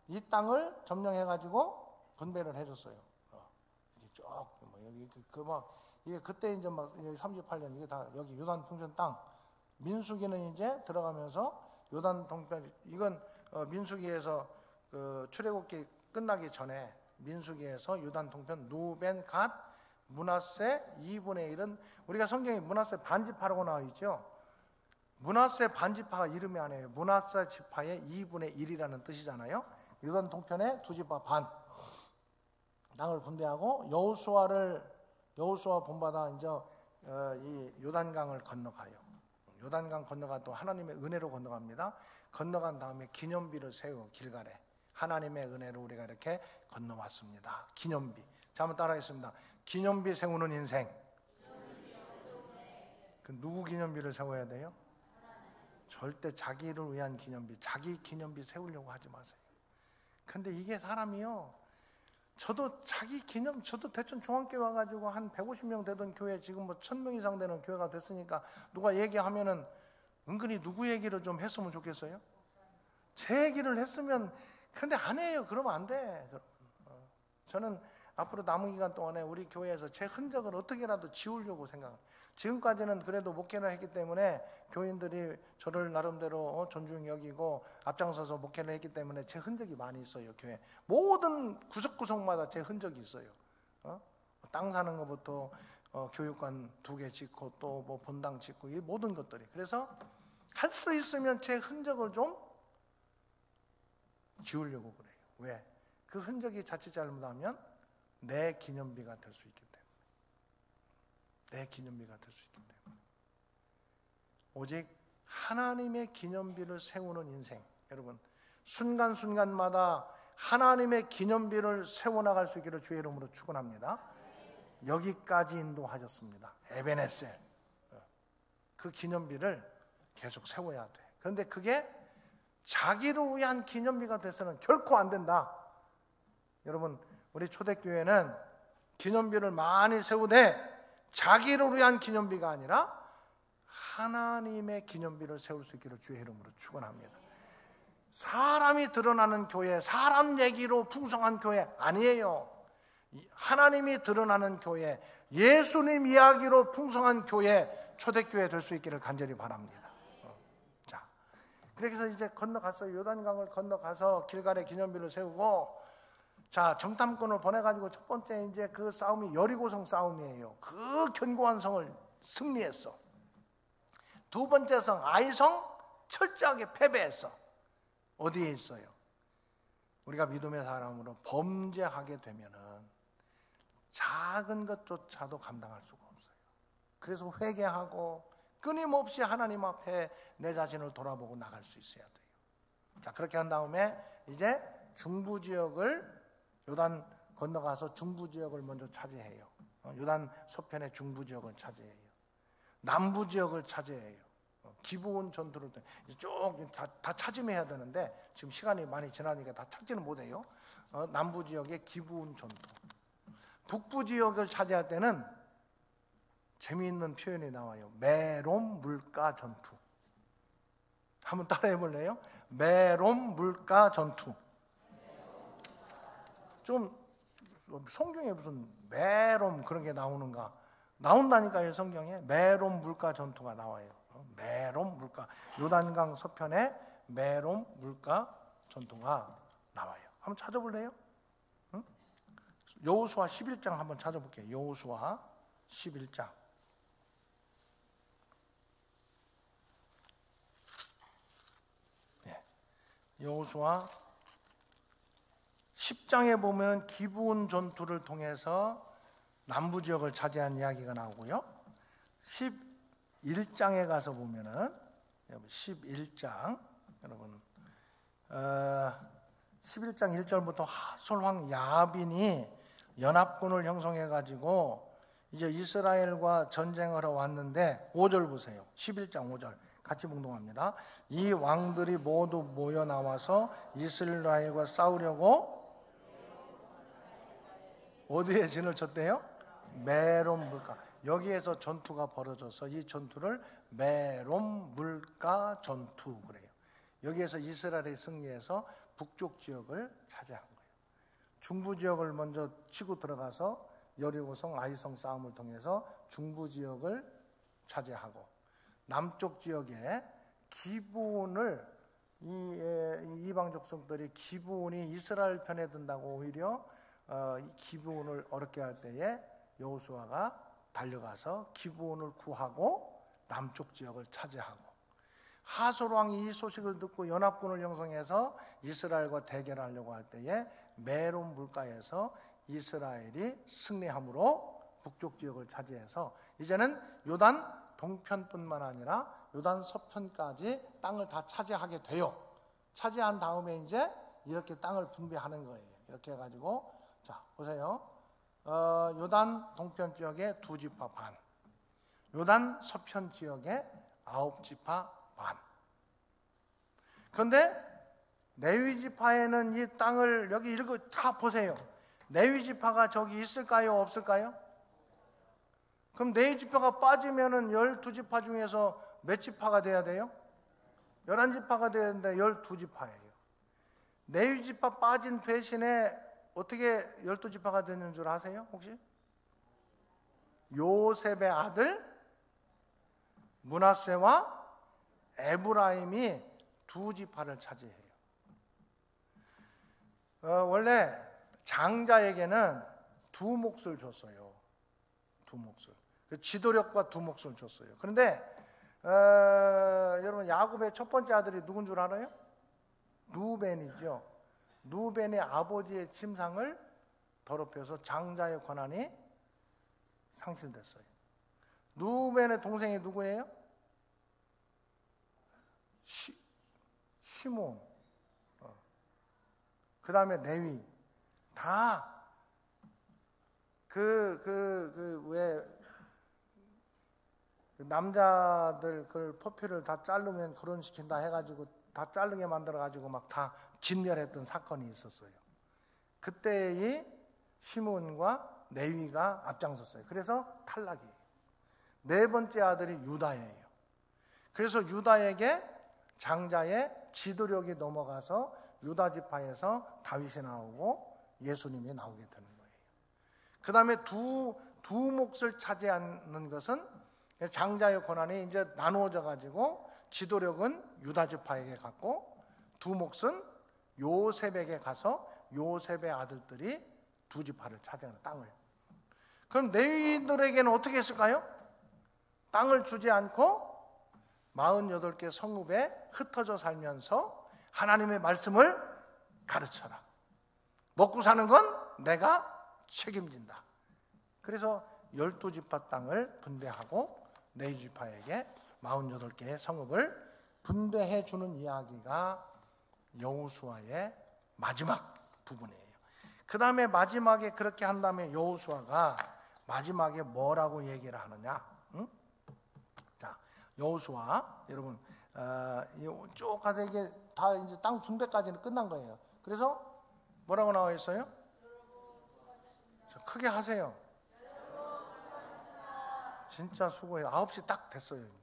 이 땅을 점령해가지고 분배를 해줬어요. 쭉 여기 이게 그때 이제 막 38년 이게 다 여기 요단 동편 땅. 민수기는 이제 들어가면서 요단 동편 이건 민수기에서 그 출애굽기 끝나기 전에. 민수기에서 요단 동편 누벤, 갓, 므낫세 2분의 1은 우리가 성경에 므낫세 반지파라고 나와 있죠. 므낫세 반지파가 이름이 아니에요. 므낫세 지파의 2분의 1이라는 뜻이잖아요. 요단 동편에 두 지파 반 땅을 분배하고 여호수아 본받아 이제 이 요단강을 건너가요. 요단강 건너가 또 하나님의 은혜로 건너갑니다. 건너간 다음에 기념비를 세워 길갈에. 하나님의 은혜로 우리가 이렇게 건너왔습니다. 기념비. 자, 한번 따라하겠습니다. 기념비 세우는 인생. 그 누구 기념비를 세워야 돼요? 절대 자기를 위한 기념비, 자기 기념비 세우려고 하지 마세요. 근데 이게 사람이요. 저도 저도 대천 중앙교회 와가지고 한 150명 되던 교회 지금 뭐 1000명 이상 되는 교회가 됐으니까 누가 얘기하면은 은근히 누구 얘기를 좀 했으면 좋겠어요? 제 얘기를 했으면. 근데 안 해요. 그러면 안 돼. 저는 앞으로 남은 기간 동안에 우리 교회에서 제 흔적을 어떻게라도 지우려고 생각합니다. 지금까지는 그래도 목회를 했기 때문에 교인들이 저를 나름대로 존중히 여기고 앞장서서 목회를 했기 때문에 제 흔적이 많이 있어요. 교회 모든 구석구석마다 제 흔적이 있어요. 땅 사는 것부터 교육관 2개 짓고 또 뭐 본당 짓고 이 모든 것들이. 그래서 할 수 있으면 제 흔적을 좀 지우려고 그래요. 왜? 그 흔적이 자칫 잘못하면 내 기념비가 될 수 있기 때문에. 내 기념비가 될 수 있기 때문에. 오직 하나님의 기념비를 세우는 인생. 여러분, 순간순간마다 하나님의 기념비를 세워나갈 수 있기를 주의 이름으로 축원합니다. 여기까지 인도하셨습니다. 에베네셀. 그 기념비를 계속 세워야 돼. 그런데 그게 자기를 위한 기념비가 돼서는 결코 안 된다. 여러분, 우리 초대교회는 기념비를 많이 세우되 자기를 위한 기념비가 아니라 하나님의 기념비를 세울 수 있기를 주의 이름으로 축원합니다. 사람이 드러나는 교회, 사람 얘기로 풍성한 교회 아니에요. 하나님이 드러나는 교회, 예수님 이야기로 풍성한 교회, 초대교회 될 수 있기를 간절히 바랍니다. 자, 그래서 이제 건너갔어요. 요단강을 건너가서 길갈에 기념비를 세우고, 자, 정탐꾼을 보내가지고 첫 번째 이제 그 싸움이 여리고성 싸움이에요. 그 견고한 성을 승리했어. 두 번째 성 아이성 철저하게 패배했어. 어디에 있어요? 우리가 믿음의 사람으로 범죄하게 되면은 작은 것조차도 감당할 수가 없어요. 그래서 회개하고 끊임없이 하나님 앞에 내 자신을 돌아보고 나갈 수 있어야 돼요. 자, 그렇게 한 다음에 이제 중부 지역을 요단 건너가서 중부 지역을 먼저 차지해요. 요단 서편의 중부 지역을 차지해요. 남부 지역을 차지해요. 기브온 전투를 쭉 다 차지해야 되는데 지금 시간이 많이 지나니까 다 찾지는 못해요. 남부 지역의 기브온 전투. 북부 지역을 차지할 때는 재미있는 표현이 나와요. 메롬 물가 전투. 한번 따라해 볼래요? 메롬 물가 전투. 좀 성경에 무슨 메롬 그런 게 나오는가? 나온다니까요. 성경에 메롬 물가 전투가 나와요. 메롬 물가, 요단강 서편에 메롬 물가 전투가 나와요. 한번 찾아볼래요? 응? 여호수아 11장 한번 찾아볼게요. 여호수아 11장. 네. 여호수아 10장에 보면 기브온 전투를 통해서 남부 지역을 차지한 이야기가 나오고요. 11장에 가서 보면은 11장 여러분 11장 1절부터 하솔왕 야빈이 연합군을 형성해 가지고 이제 이스라엘과 전쟁을 하러 왔는데 5절 보세요. 11장 5절 같이 봉독합니다. 이 왕들이 모두 모여 나와서 이스라엘과 싸우려고 어디에 진을 쳤대요? 메롬 물가. 여기에서 전투가 벌어져서 이 전투를 메롬 물가 전투 그래요. 여기에서 이스라엘이 승리해서 북쪽 지역을 차지한 거예요. 중부 지역을 먼저 치고 들어가서 여리고성 아이성 싸움을 통해서 중부 지역을 차지하고 남쪽 지역에 기브온을 이방 족속들이 기브온이 이스라엘 편에 든다고 오히려 기브온을 어렵게 할 때에 여호수아가 달려가서 기브온을 구하고 남쪽 지역을 차지하고 하솔 왕이 이 소식을 듣고 연합군을 형성해서 이스라엘과 대결하려고 할 때에 메롬 물가에서 이스라엘이 승리함으로 북쪽 지역을 차지해서 이제는 요단 동편뿐만 아니라 요단 서편까지 땅을 다 차지하게 돼요. 차지한 다음에 이제 이렇게 땅을 분배하는 거예요. 이렇게 해가지고 자 보세요. 요단 동편 지역에 2지파 반, 요단 서편 지역에 9지파 반. 그런데 레위 지파에는 이 땅을 여기 읽어 다 보세요. 레위 지파가 저기 있을까요? 없을까요? 그럼 레위 지파가 빠지면은 12지파 중에서 몇 지파가 돼야 돼요? 11지파가 되는데 12지파예요. 레위 지파 빠진 대신에 어떻게 12지파가 되는 줄 아세요? 혹시? 요셉의 아들 므낫세와 에브라임이 2지파를 차지해요. 원래 장자에게는 두 몫을 줬어요. 두 몫을. 지도력과 두 몫을 줬어요. 그런데 여러분 야곱의 첫 번째 아들이 누군 줄 알아요? 루벤이죠. 루벤의 아버지의 침상을 더럽혀서 장자의 권한이 상실됐어요. 루벤의 동생이 누구예요? 시몬. 그 다음에 레위. 다 남자들 그 포피를 다 자르면 결혼시킨다 해가지고 다 자르게 만들어가지고 막 다 진멸했던 사건이 있었어요. 그때의 시몬과 레위가 앞장섰어요. 그래서 탈락이에요. 네 번째 아들이 유다예요. 그래서 유다에게 장자의 지도력이 넘어가서 유다 지파에서 다윗이 나오고 예수님이 나오게 되는 거예요. 그 다음에 두 몫을 차지하는 것은 장자의 권한이 이제 나누어져 가지고 지도력은 유다 지파에게 갔고 두 몫은 요셉에게 가서 요셉의 아들들이 두 지파를 차지하는 땅을. 그럼 레위인들에게는 어떻게 했을까요? 땅을 주지 않고 48개 성읍에 흩어져 살면서 하나님의 말씀을 가르쳐라. 먹고 사는 건 내가 책임진다. 그래서 12지파 땅을 분배하고 레위지파에게 48개의 성읍을 분배해 주는 이야기가 여호수아의 마지막 부분이에요. 그 다음에 마지막에 그렇게 한 다음에 여호수아가 마지막에 뭐라고 얘기를 하느냐? 자, 여호수아 여러분 쭉 가서 이게 다 이제 땅 분배까지는 끝난 거예요. 그래서 뭐라고 나와 있어요? 크게 하세요. 진짜 수고해요. 9시 딱 됐어요. 이제.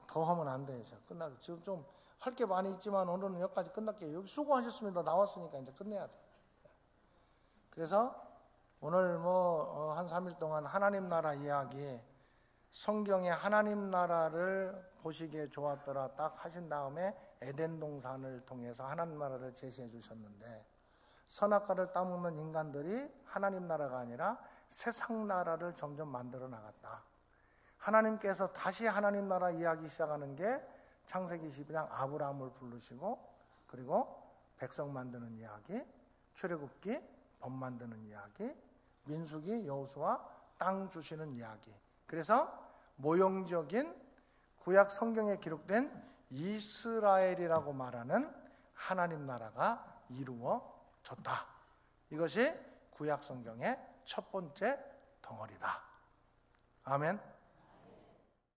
더 하면 안 돼요. 끝나고 지금 좀 할 게 많이 있지만 오늘은 여기까지 끝날게요. 여기 수고하셨습니다. 나왔으니까 이제 끝내야 돼. 그래서 오늘 한 3일 동안 하나님 나라 이야기, 성경에 하나님 나라를 보시기에 좋았더라 딱 하신 다음에 에덴 동산을 통해서 하나님 나라를 제시해 주셨는데 선악과를 따먹는 인간들이 하나님 나라가 아니라 세상 나라를 점점 만들어 나갔다. 하나님께서 다시 하나님 나라 이야기 시작하는 게 창세기 12장 아브라함을 부르시고 그리고 백성 만드는 이야기, 출애굽기 법 만드는 이야기, 민수기 여호수아 땅 주시는 이야기. 그래서 모형적인 구약 성경에 기록된 이스라엘이라고 말하는 하나님 나라가 이루어졌다. 이것이 구약 성경의 첫 번째 덩어리다. 아멘.